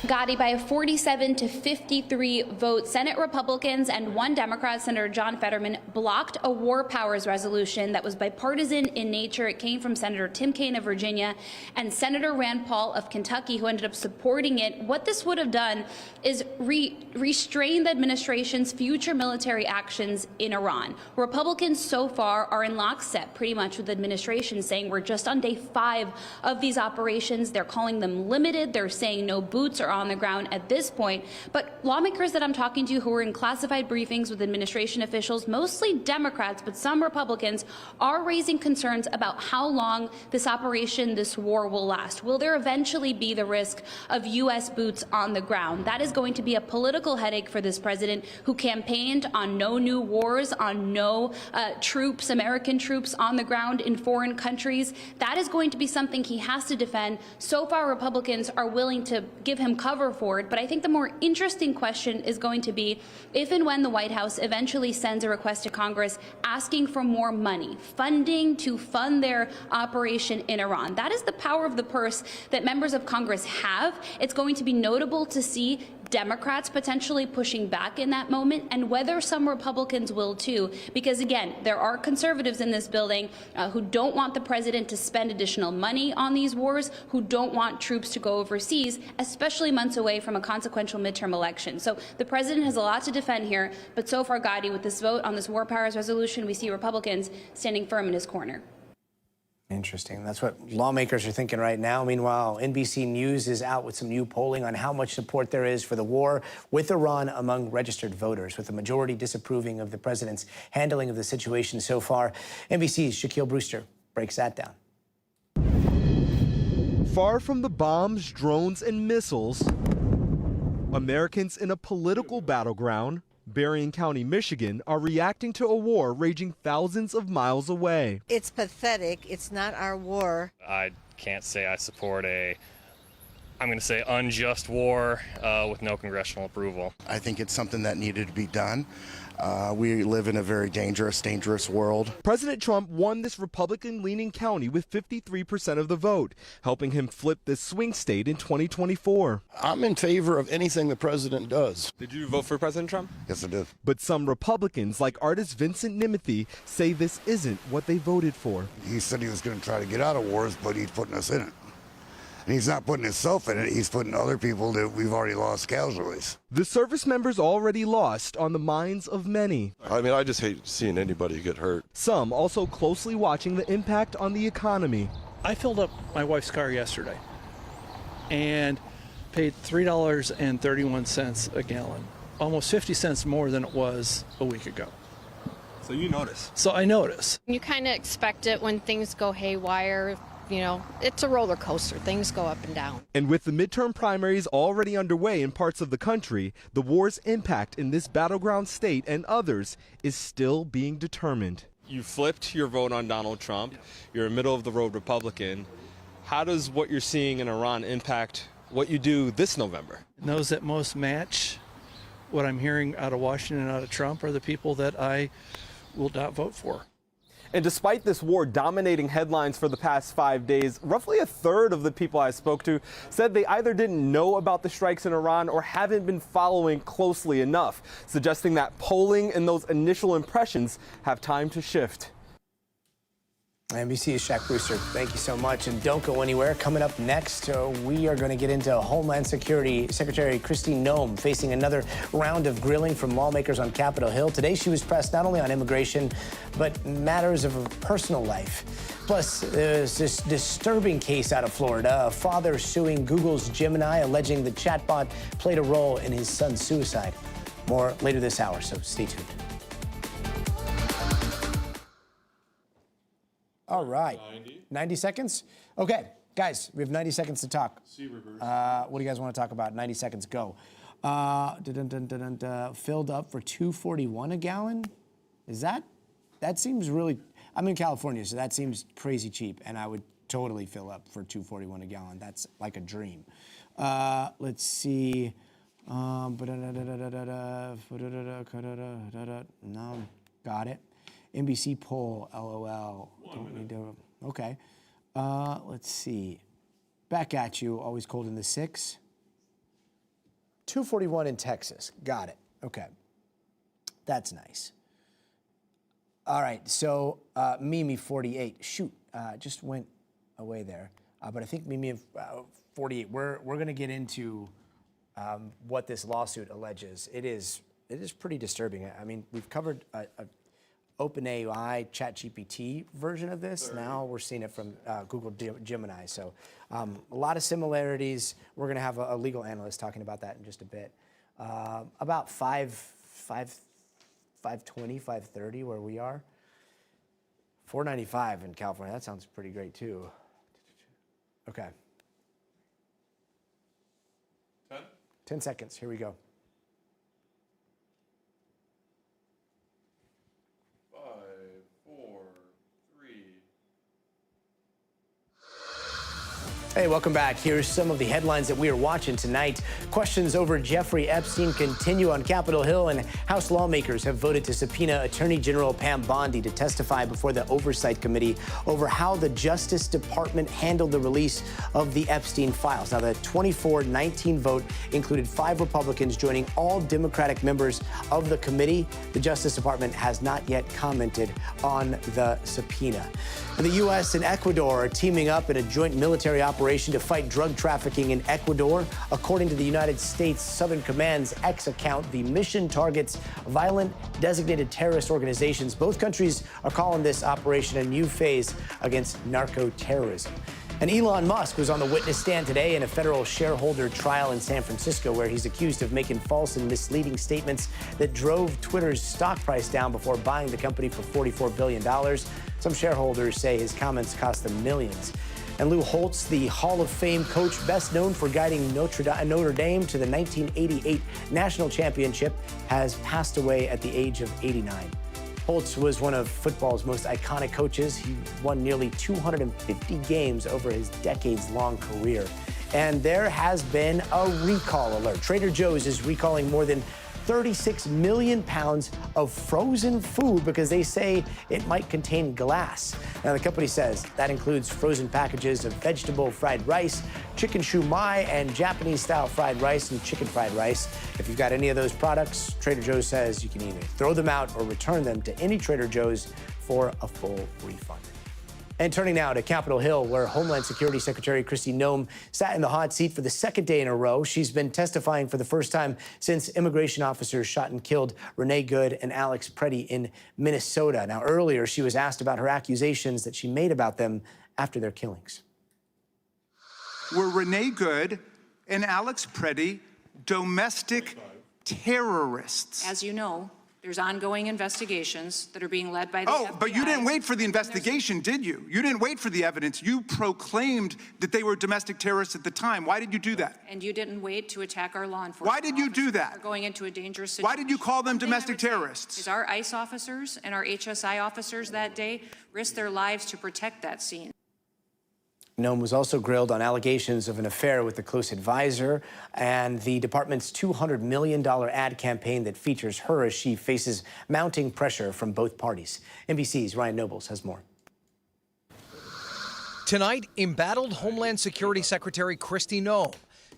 Gotti, by a 47-53 vote, Senate Republicans and one Democrat, Senator John Fetterman, blocked a war powers resolution that was bipartisan in nature. It came from Senator Tim Kaine of Virginia and Senator Rand Paul of Kentucky, who ended up supporting it. What this would have done is restrain the administration's future military actions in Iran. Republicans so far are in lockstep pretty much with the administration, saying we're just on day 5 of these operations. They're calling them limited. They're saying no boots are on the ground at this point. But lawmakers that I'm talking to who were in classified briefings with administration officials, mostly Democrats, but some Republicans, are raising concerns about how long this operation, this war, will last. Will there eventually be the risk of U.S. boots on the ground? That is going to be a political headache for this president, who campaigned on no new wars, on no troops, American troops on the ground in foreign countries. That is going to be something he has to defend. So far, Republicans are willing to give him cover for it, but I think the more interesting question is going to be if and when the White House eventually sends a request to Congress asking for more money, funding to fund their operation in Iran. That is the power of the purse that members of Congress have. It's going to be notable to see Democrats potentially pushing back in that moment, and whether some Republicans will too, because again, there are conservatives in this building who don't want the president to spend additional money on these wars, who don't want troops to go overseas, especially months away from a consequential midterm election. So the president has a lot to defend here, but so far, Gotti, with this vote on this war powers resolution, we see Republicans standing firm in his corner. Interesting. That's what lawmakers are thinking right now. Meanwhile, NBC News is out with some new polling on how much support there is for the war with Iran among registered voters, with the majority disapproving of the president's handling of the situation so far. NBC's Shaquille Brewster breaks that down. Far from the bombs, drones, and missiles, Americans in a political battleground, Berrien County, Michigan, are reacting to a war raging thousands of miles away. It's pathetic. It's not our war. I can't say I support I'm going to say unjust war with no congressional approval. I think it's something that needed to be done. We live in a very dangerous world. President Trump won this Republican-leaning county with 53% of the vote, helping him flip this swing state in 2024. I'm in favor of anything the president does. Did you vote for President Trump? Yes, I did. But some Republicans, like artist Vincent Nimothy, say this isn't what they voted for. He said he was going to try to get out of wars, but he's putting us in it. And he's not putting himself in it, he's putting other people that we've already lost casualties. The service members already lost on the minds of many. I mean, I just hate seeing anybody get hurt. Some also closely watching the impact on the economy. I filled up my wife's car yesterday and paid $3.31 a gallon, almost 50 cents more than it was a week ago. So you notice? So I notice. You kind of expect it when things go haywire. You know, it's a roller coaster. Things go up and down. And with the midterm primaries already underway in parts of the country, the war's impact in this battleground state and others is still being determined. You flipped your vote on Donald Trump. You're a middle-of-the-road Republican. How does what you're seeing in Iran impact what you do this November? Those that most match what I'm hearing out of Washington and out of Trump are the people that I will not vote for. And despite this war dominating headlines for the past 5 days, roughly a third of the people I spoke to said they either didn't know about the strikes in Iran or haven't been following closely enough, suggesting that polling and those initial impressions have time to shift. NBC's Shaq Brewster, thank you so much. And don't go anywhere. Coming up next, we are going to get into Homeland Security Secretary Kristi Noem facing another round of grilling from lawmakers on Capitol Hill. Today, she was pressed not only on immigration, but matters of her personal life. Plus, there's this disturbing case out of Florida, a father suing Google's Gemini, alleging the chatbot played a role in his son's suicide. More later this hour, so stay tuned. All right. 90 seconds? Okay, guys, we have 90 seconds to talk. What do you guys want to talk about? 90 seconds, go. Filled up for $2.41 a gallon? That seems really, I'm in California, so that seems crazy cheap, and I would totally fill up for $2.41 a gallon. That's like a dream. Let's see. No, got it. NBC poll, LOL. Don't need to, okay. Let's see. Back at you, always cold in the 6. 241 in Texas. Got it. Okay. That's nice. All right, so Mimi 48. Shoot, just went away there. But I think Mimi 48. We're going to get into what this lawsuit alleges. It is pretty disturbing. I mean, we've covered a OpenAI ChatGPT version of this. Now we're seeing it from Google Gemini. So a lot of similarities. We're going to have a legal analyst talking about that in just a bit. About 520, 530 where we are. 495 in California. That sounds pretty great too. Okay. 10 seconds. Here we go. 5, 4, 3. Hey, welcome back. Here's some of the headlines that we are watching tonight. Questions over Jeffrey Epstein continue on Capitol Hill, and House lawmakers have voted to subpoena Attorney General Pam Bondi to testify before the Oversight Committee over how the Justice Department handled the release of the Epstein files. Now, the 24-19 vote included 5 Republicans joining all Democratic members of the committee. The Justice Department has not yet commented on the subpoena. The U.S. and Ecuador are teaming up in a joint military operation to fight drug trafficking in Ecuador. According to the United States Southern Command's X account, the mission targets violent designated terrorist organizations. Both countries are calling this operation a new phase against narco-terrorism. And Elon Musk was on the witness stand today in a federal shareholder trial in San Francisco, where he's accused of making false and misleading statements that drove Twitter's stock price down before buying the company for $44 billion. Some shareholders say his comments cost them millions. And Lou Holtz, the Hall of Fame coach best known for guiding Notre Dame to the 1988 national championship, has passed away at the age of 89. Holtz was one of football's most iconic coaches. He won nearly 250 games over his decades-long career. And there has been a recall alert. Trader Joe's is recalling more than 36 million pounds of frozen food because they say it might contain glass. Now, the company says that includes frozen packages of vegetable fried rice, chicken shumai, and Japanese-style fried rice and chicken fried rice. If you've got any of those products, Trader Joe's says you can either throw them out or return them to any Trader Joe's for a full refund. And turning now to Capitol Hill, where Homeland Security Secretary Kristi Noem sat in the hot seat for the second day in a row. She's been testifying for the first time since immigration officers shot and killed Renee Good and Alex Preddy in Minnesota. Now, earlier, she was asked about her accusations that she made about them after their killings. Were Renee Good and Alex Preddy domestic terrorists? As you know, there's ongoing investigations that are being led by the FBI. Oh, but you didn't wait for the investigation, did you? You didn't wait for the evidence. You proclaimed that they were domestic terrorists at the time. Why did you do that? And you didn't wait to attack our law enforcement. Why did you do that? We're going into a dangerous situation. Why did you call them domestic terrorists? Because our ICE officers and our HSI officers that day risked their lives to protect that scene. Noem was also grilled on allegations of an affair with a close advisor and the department's $200 million ad campaign that features her as she faces mounting pressure from both parties. NBC's Ryan Nobles has more. Tonight, embattled Homeland Security Secretary Kristi Noem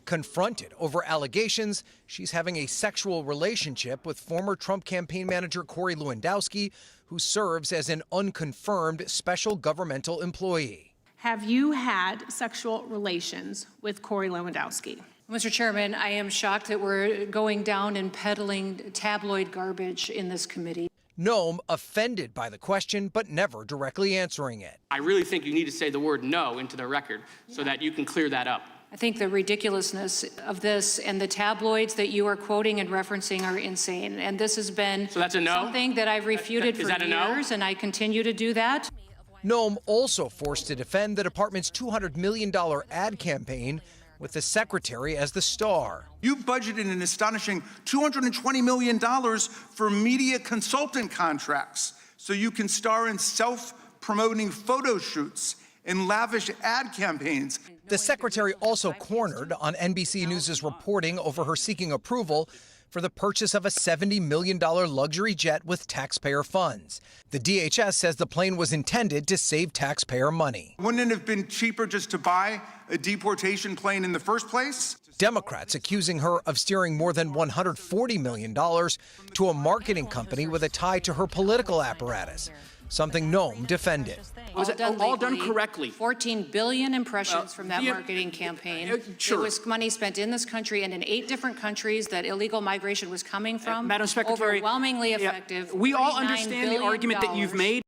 confronted over allegations she's having a sexual relationship with former Trump campaign manager Corey Lewandowski, who serves as an unconfirmed special governmental employee. Have you had sexual relations with Corey Lewandowski? Mr. Chairman, I am shocked that we're going down and peddling tabloid garbage in this committee. Noem offended by the question, but never directly answering it. I really think you need to say the word no into the record so that you can clear that up. I think the ridiculousness of this and the tabloids that you are quoting and referencing are insane. And this has been something that I've refuted for years, and I continue to do that. Noem also forced to defend the department's $200 million ad campaign with the secretary as the star. You budgeted an astonishing $220 million for media consultant contracts so you can star in self-promoting photo shoots and lavish ad campaigns. The secretary also cornered on NBC News' reporting over her seeking approval for the purchase of a $70 million luxury jet with taxpayer funds. The DHS says the plane was intended to save taxpayer money. Wouldn't it have been cheaper just to buy a deportation plane in the first place? Democrats accusing her of steering more than $140 million to a marketing company with a tie to her political apparatus, something Noem defended. Was it all done correctly? 14 billion impressions from that marketing campaign. Sure. It was money spent in this country and in 8 different countries that illegal migration was coming from. Madam Secretary, overwhelmingly effective. We all $39 understand the argument that you've made.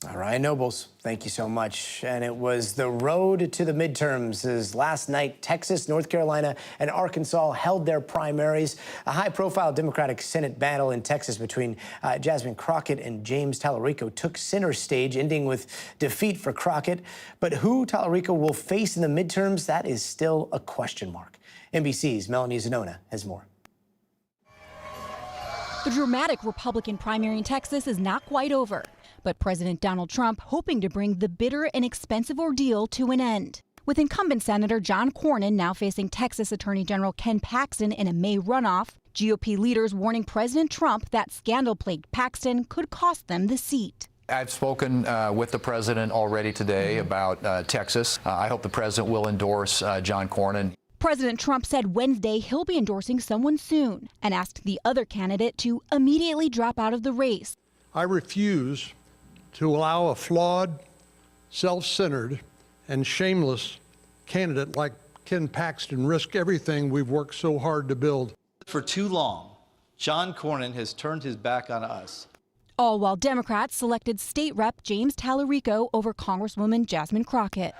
All right, Nobles, thank you so much. And it was the road to the midterms as last night Texas, North Carolina, and Arkansas held their primaries. A high-profile Democratic Senate battle in Texas between Jasmine Crockett and James Tallarico took center stage, ending with defeat for Crockett. But who Tallarico will face in the midterms, that is still a question mark. NBC's Melanie Zanona has more. The dramatic Republican primary in Texas is not quite over, but President Donald Trump hoping to bring the bitter and expensive ordeal to an end. With incumbent Senator John Cornyn now facing Texas Attorney General Ken Paxton in a May runoff, GOP leaders warning President Trump that scandal-plagued Paxton could cost them the seat. I've spoken with the president already today about Texas. I hope the president will endorse John Cornyn. President Trump said Wednesday he'll be endorsing someone soon and asked the other candidate to immediately drop out of the race. I refuse to allow a flawed, self-centered, and shameless candidate like Ken Paxton risk everything we've worked so hard to build. For too long, John Cornyn has turned his back on us. All while Democrats selected State Rep James Tallarico over Congresswoman Jasmine Crockett.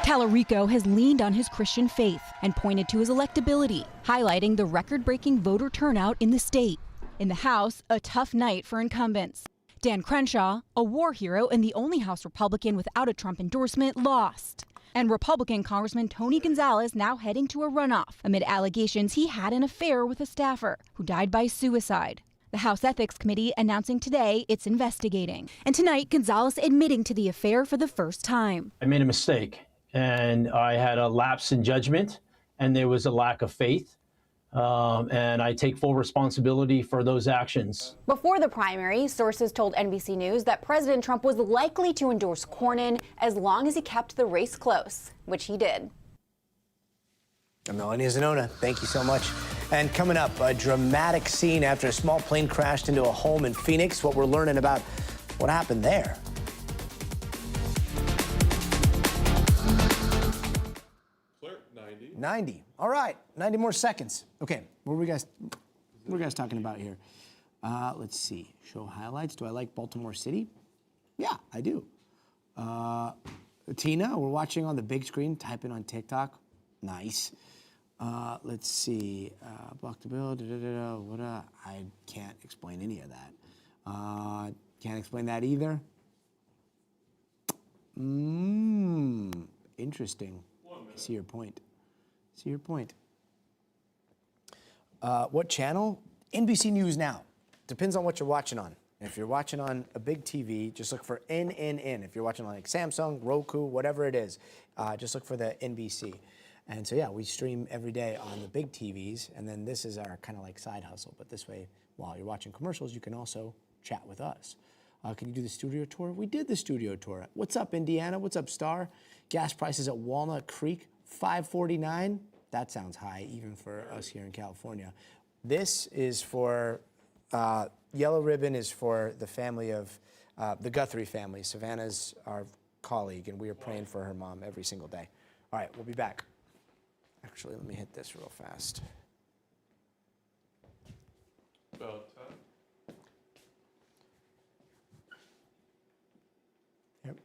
Tallarico has leaned on his Christian faith and pointed to his electability, highlighting the record-breaking voter turnout in the state. In the House, a tough night for incumbents. Dan Crenshaw, a war hero and the only House Republican without a Trump endorsement, lost. And Republican Congressman Tony Gonzalez now heading to a runoff amid allegations he had an affair with a staffer who died by suicide. The House Ethics Committee announcing today it's investigating. And tonight, Gonzalez admitting to the affair for the first time. I made a mistake, and I had a lapse in judgment, and there was a lack of faith. And I take full responsibility for those actions. Before the primary, sources told NBC News that President Trump was likely to endorse Cornyn as long as he kept the race close, which he did. Melanie Zanona, thank you so much. And coming up, a dramatic scene after a small plane crashed into a home in Phoenix. What we're learning about what happened there. Clerk, 90. 90. All right, 90 more seconds. Okay, what are we guys talking about here? Let's see. Show highlights. Do I like Baltimore City? Yeah, I do. Tina, we're watching on the big screen. Type in on TikTok. Nice. Let's see. Block the bill. I can't explain any of that. Can't explain that either. Interesting. I see your point. See your point. What channel? NBC News Now. Depends on what you're watching on. And if you're watching on a big TV, just look for NNN. If you're watching on like Samsung, Roku, whatever it is, just look for the NBC. And so, yeah, we stream every day on the big TVs, and then this is our kind of like side hustle. But this way, while you're watching commercials, you can also chat with us. Can you do the studio tour? We did the studio tour. What's up, Indiana? What's up, Star? Gas prices at Walnut Creek, $5.49. That sounds high, even for us here in California. This is for, Yellow Ribbon is for the family of, the Guthrie family. Savannah's our colleague, and we are praying for her mom every single day. All right, we'll be back. Actually, let me hit this real fast. About time. Yep.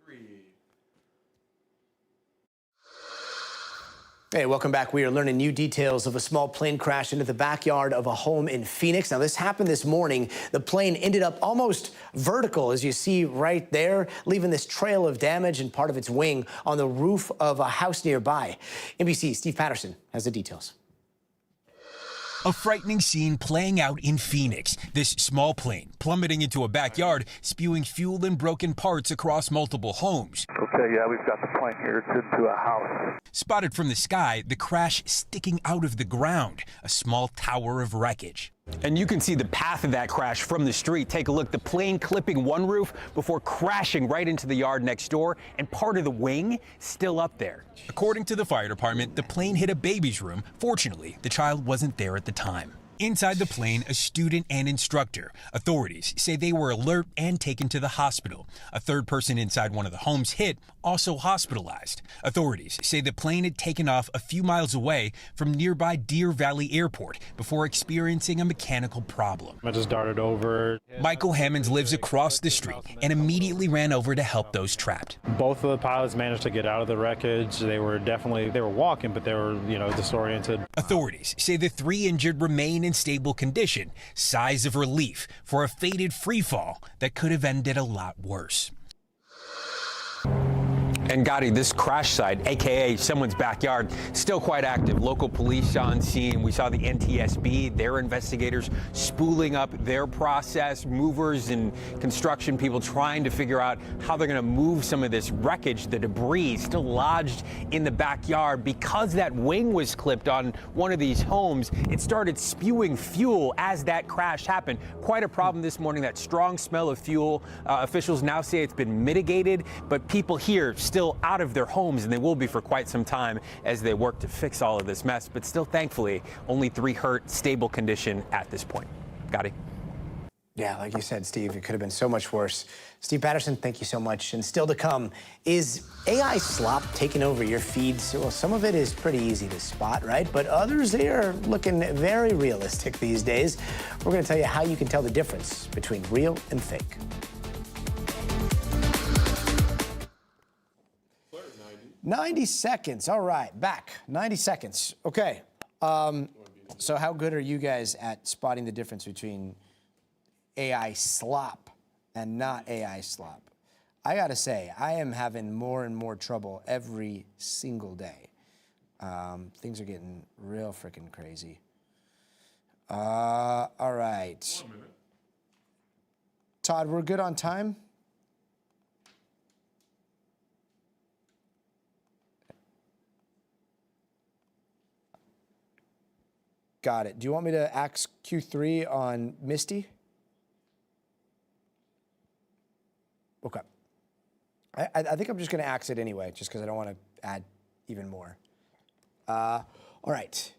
3. Hey, welcome back. We are learning new details of a small plane crash into the backyard of a home in Phoenix. Now, this happened this morning. The plane ended up almost vertical, as you see right there, leaving this trail of damage and part of its wing on the roof of a house nearby. NBC's Steve Patterson has the details. A frightening scene playing out in Phoenix. This small plane plummeting into a backyard, spewing fuel and broken parts across multiple homes. Okay, yeah, we've got the plane here. It's into a house. Spotted from the sky, the crash sticking out of the ground, a small tower of wreckage. And you can see the path of that crash from the street. Take a look, the plane clipping one roof before crashing right into the yard next door, and part of the wing still up there. According to the fire department, the plane hit a baby's room. Fortunately, the child wasn't there at the time. Inside the plane, a student and instructor. Authorities say they were alert and taken to the hospital. A third person inside one of the homes hit, also hospitalized. Authorities say the plane had taken off a few miles away from nearby Deer Valley Airport before experiencing a mechanical problem. I just darted over. Michael Hammonds lives across the street and immediately ran over to help those trapped. Both of the pilots managed to get out of the wreckage. They were walking, but they were, disoriented. Authorities say the 3 injured remain in stable condition, sighs of relief for a fated free fall that could have ended a lot worse. And Gotti, this crash site, AKA someone's backyard, still quite active. Local police on scene. We saw the NTSB, their investigators spooling up their process, movers and construction people trying to figure out how they're going to move some of this wreckage, the debris still lodged in the backyard. Because that wing was clipped on one of these homes, it started spewing fuel as that crash happened. Quite a problem this morning, that strong smell of fuel. Officials now say it's been mitigated, but people here still out of their homes, and they will be for quite some time as they work to fix all of this mess. But still, thankfully, only 3 hurt, stable condition at this point. Gotti? Yeah, like you said, Steve, it could have been so much worse. Steve Patterson, thank you so much. And still to come, is AI slop taking over your feeds? Well, some of it is pretty easy to spot, right? But others, they are looking very realistic these days. We're going to tell you how you can tell the difference between real and fake. 90 seconds. All right, back. 90 seconds. Okay. So how good are you guys at spotting the difference between AI slop and not AI slop? I got to say, I am having more and more trouble every single day. Things are getting real freaking crazy. All right. 1 minute. Todd, we're good on time? Got it. Do you want me to axe Q3 on Misty? Okay. I think I'm just going to axe it anyway, just because I don't want to add even more. All right.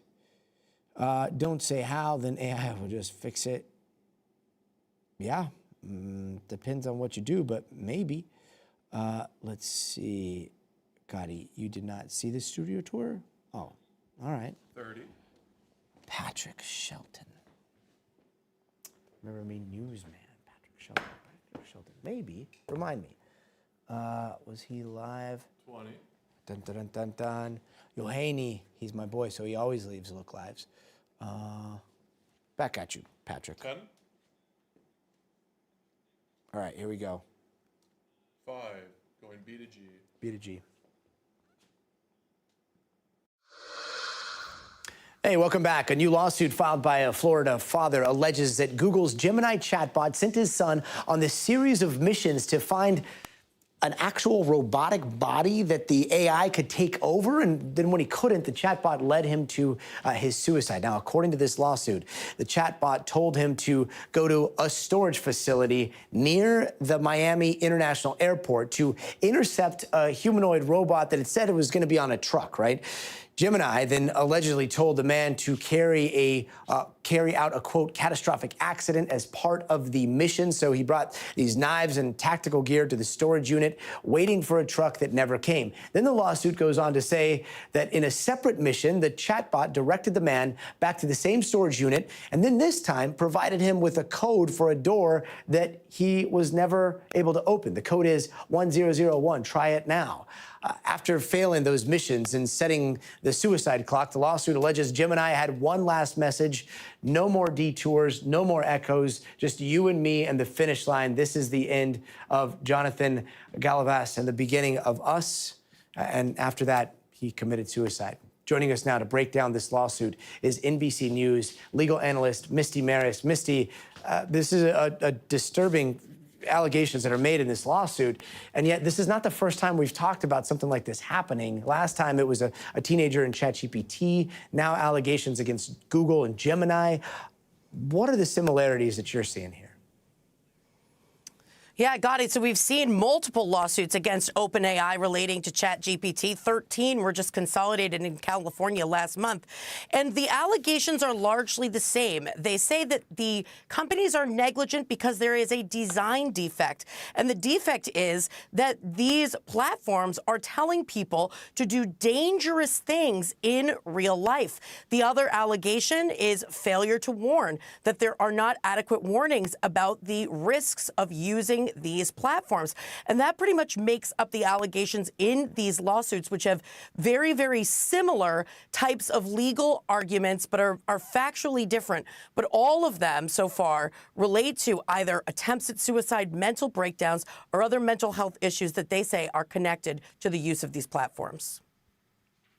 Don't say how, then AI will just fix it. Yeah. Depends on what you do, but maybe. Let's see. Gotti, you did not see the studio tour? Oh, all right. 30. Patrick Shelton. Remember me, newsman, Patrick Shelton. Patrick Shelton. Maybe. Remind me. Was he live? 20. Dun, dun, dun, dun, dun. Yohaney, he's my boy, so he always leaves Look Lives. Back at you, Patrick. 10. All right, here we go. 5. Going B to G. B to G. Hey, welcome back. A new lawsuit filed by a Florida father alleges that Google's Gemini chatbot sent his son on this series of missions to find an actual robotic body that the AI could take over, and then when he couldn't, the chatbot led him to his suicide. Now, according to this lawsuit, the chatbot told him to go to a storage facility near the Miami International Airport to intercept a humanoid robot that it said it was going to be on a truck, right? Gemini then allegedly told the man to carry out a, quote, catastrophic accident as part of the mission. So he brought these knives and tactical gear to the storage unit, waiting for a truck that never came. Then the lawsuit goes on to say that in a separate mission, the chatbot directed the man back to the same storage unit, and then this time provided him with a code for a door that he was never able to open. The code is 1001. Try it now. After failing those missions and setting the suicide clock, the lawsuit alleges Gemini had one last message: no more detours, no more echoes, just you and me and the finish line. This is the end of Jonathan Galavas and the beginning of us. And after that, he committed suicide. Joining us now to break down this lawsuit is NBC News legal analyst Misty Maris. Misty, this is a disturbing allegations that are made in this lawsuit, and yet this is not the first time we've talked about something like this happening. Last time it was a teenager in ChatGPT, now allegations against Google and Gemini. What are the similarities that you're seeing here? Yeah, got it. So we've seen multiple lawsuits against OpenAI relating to ChatGPT. 13 were just consolidated in California last month. And the allegations are largely the same. They say that the companies are negligent because there is a design defect. And the defect is that these platforms are telling people to do dangerous things in real life. The other allegation is failure to warn, that there are not adequate warnings about the risks of using these platforms. And that pretty much makes up the allegations in these lawsuits, which have very, very similar types of legal arguments, but are factually different. But all of them so far relate to either attempts at suicide, mental breakdowns, or other mental health issues that they say are connected to the use of these platforms.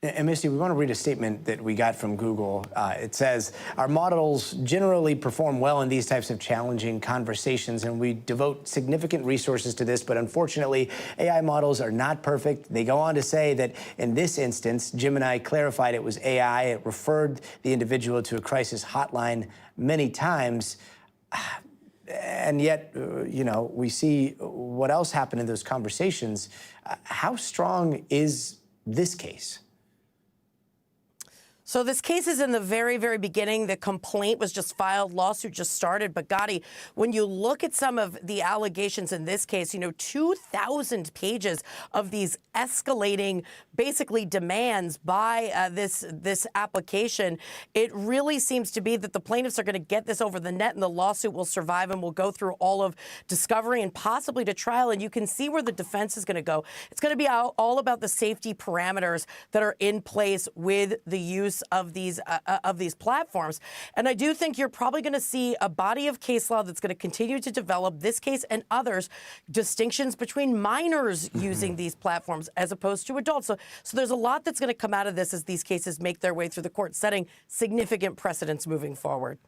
And Misty, we want to read a statement that we got from Google. It says, our models generally perform well in these types of challenging conversations, and we devote significant resources to this. But unfortunately, AI models are not perfect. They go on to say that in this instance, Gemini clarified it was AI. It referred the individual to a crisis hotline many times. And yet, you know, we see what else happened in those conversations. How strong is this case? So this case is in the very, very beginning. The complaint was just filed. Lawsuit just started. But Gotti, when you look at some of the allegations in this case, you know, 2,000 pages of these escalating, basically, demands by this application, it really seems to be that the plaintiffs are going to get this over the net and the lawsuit will survive and will go through all of discovery and possibly to trial. And you can see where the defense is going to go. It's going to be all about the safety parameters that are in place with the use of these platforms. And I do think you're probably going to see a body of case law that's going to continue to develop, this case and others, distinctions between minors using these platforms as opposed to adults. So there's a lot that's going to come out of this as these cases make their way through the court, setting significant precedents moving forward.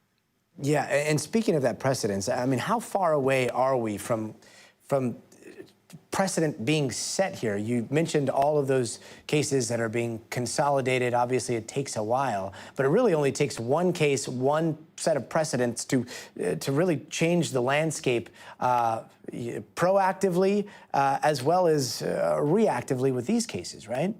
Yeah, and speaking of that precedence, I mean, how far away are we from precedent being set here? You mentioned all of those cases that are being consolidated. Obviously, it takes a while, but it really only takes one case, one set of precedents to really change the landscape proactively as well as reactively with these cases, right?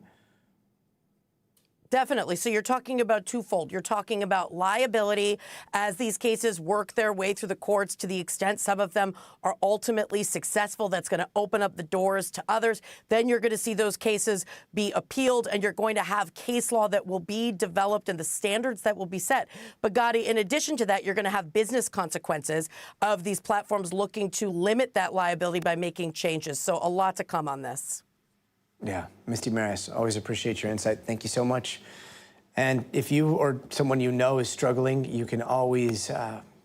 Definitely. So you're talking about twofold. You're talking about liability as these cases work their way through the courts, to the extent some of them are ultimately successful. That's going to open up the doors to others. Then you're going to see those cases be appealed, and you're going to have case law that will be developed and the standards that will be set. But Gotti, in addition to that, you're going to have business consequences of these platforms looking to limit that liability by making changes. So a lot to come on this. Yeah, Misty Maris, always appreciate your insight. Thank you so much. And if you or someone you know is struggling, you can always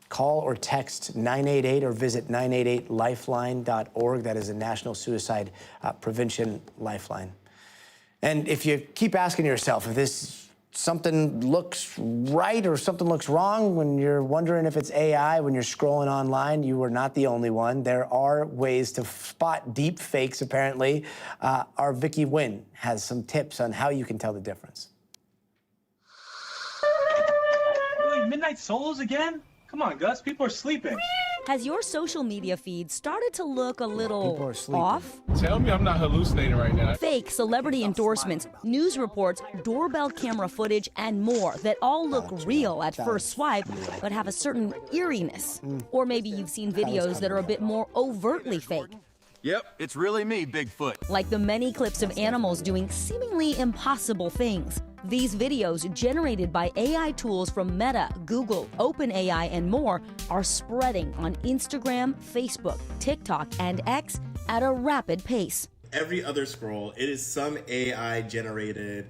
call or text 988 or visit 988lifeline.org. That is a national suicide prevention lifeline. And if you keep asking yourself if this something looks right or something looks wrong, when you're wondering if it's AI, when you're scrolling online, you are not the only one. There are ways to spot deep fakes, apparently. Our Vicky Nguyen has some tips on how you can tell the difference. Really, midnight solos again? Come on, Gus, people are sleeping. Has your social media feed started to look a little off? Tell me I'm not hallucinating right now. Fake celebrity endorsements, news reports, doorbell camera footage, and more that all look real at first swipe, but have a certain eeriness. Or maybe you've seen videos that are a bit more overtly fake. Yep, it's really me, Bigfoot. Like the many clips of animals doing seemingly impossible things. These videos, generated by AI tools from Meta, Google, OpenAI, and more, are spreading on Instagram, Facebook, TikTok, and X at a rapid pace. Every other scroll, it is some AI-generated,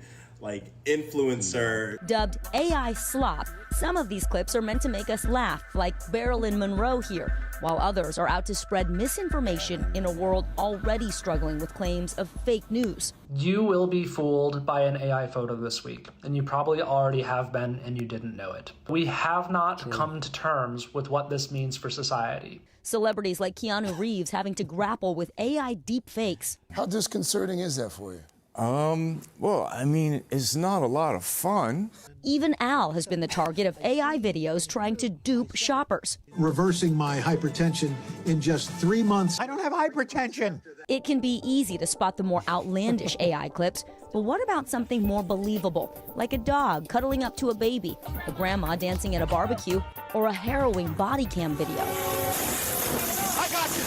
influencer. Dubbed AI slop, some of these clips are meant to make us laugh, like Marilyn Monroe here, while others are out to spread misinformation in a world already struggling with claims of fake news. You will be fooled by an AI photo this week, and you probably already have been and you didn't know it. We have not come to terms with what this means for society. Celebrities like Keanu Reeves having to grapple with AI deepfakes. How disconcerting is that for you? Well, I mean, it's not a lot of fun. Even Al has been the target of AI videos trying to dupe shoppers. Reversing my hypertension in just 3 months. I don't have hypertension. It can be easy to spot the more outlandish AI clips, but what about something more believable, like a dog cuddling up to a baby, a grandma dancing at a barbecue, or a harrowing body cam video? I got you.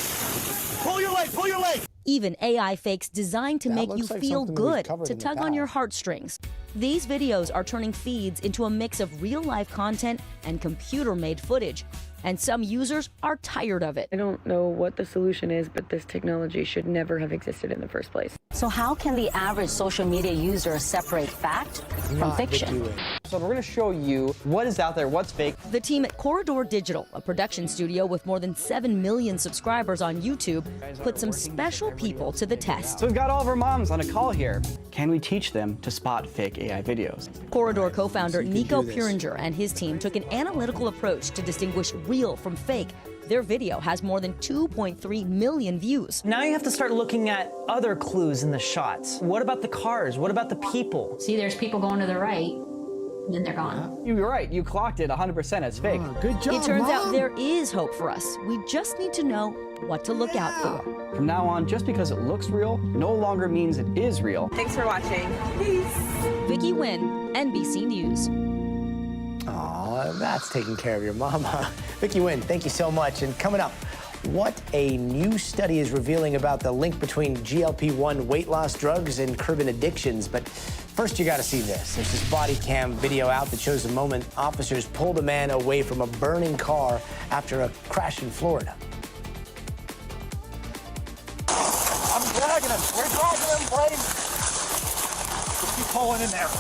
Pull your leg, pull your leg. Even AI fakes designed to make you looks like feel something good, we've covered to in the tug on your past. heartstrings. These videos are turning feeds into a mix of real-life content and computer-made footage, and some users are tired of it. I don't know what the solution is, but this technology should never have existed in the first place. So how can the average social media user separate fact from fiction? So we're going to show you what is out there, what's fake. The team at Corridor Digital, a production studio with more than 7 million subscribers on YouTube, put some special people to the test. So we've got all of our moms on a call here. Can we teach them to spot fake AI videos? Corridor co-founder Nico Puringer and his team took an analytical approach to distinguish real from fake. Their video has more than 2.3 million views. Now you have to start looking at other clues in the shots. What about the cars? What about the people? See, there's people going to the right, and then they're gone. You're right, you clocked it 100% as fake. Good job, It turns out Mom. there is hope for us. We just need to know what to look out for. From now on, just because it looks real no longer means it is real. Thanks for watching. Peace. Vicky Nguyen, NBC News. Aw, that's taking care of your mama. Vicky Nguyen, thank you so much. And coming up, what a new study is revealing about the link between GLP-1 weight loss drugs and curbing addictions. But first, you got to see this. There's this body cam video out that shows the moment officers pulled a man away from a burning car after a crash in Florida. I'm dragging him. We're dragging him, Blaine. Just keep pulling in there.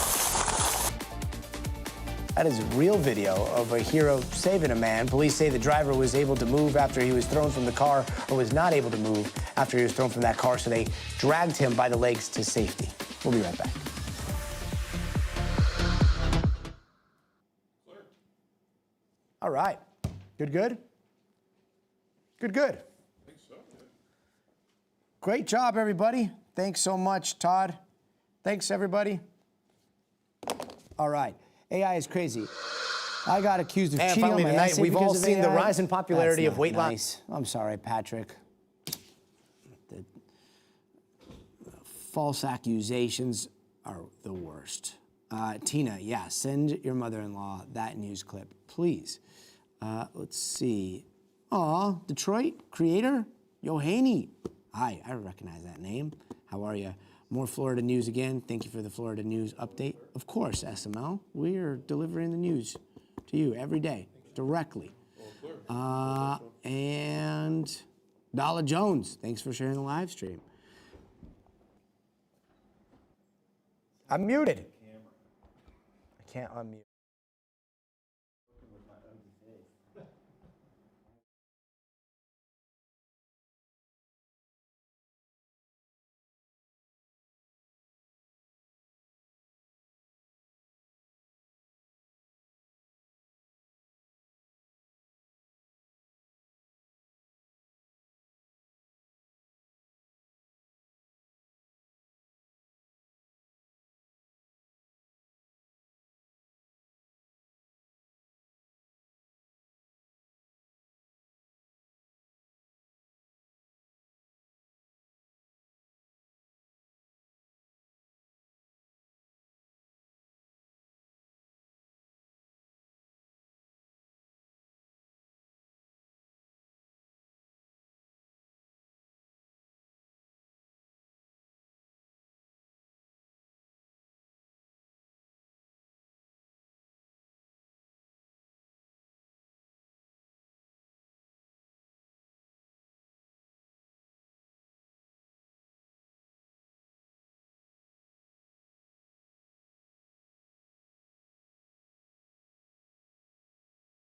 That is a real video of a hero saving a man. Police say the driver was able to move after he was thrown from the car, or was not able to move after he was thrown from that car, so they dragged him by the legs to safety. We'll be right back. All right. Good, good? Good, good. Great job, everybody. Thanks so much, Todd. Thanks, everybody. All right. AI is crazy. I got accused of cheating on my essay. We've all seen the rise in popularity of weight loss. I'm sorry, Patrick. The false accusations are the worst. Tina, yeah, send your mother-in-law that news clip, please. Let's see. Aw, Detroit creator, Yohani. Hi, I recognize that name. How are you? More Florida news again. Thank you for the Florida news update. Of course, SML. We are delivering the news to you every day, directly. And Dala Jones, thanks for sharing the live stream. I'm muted. I can't unmute.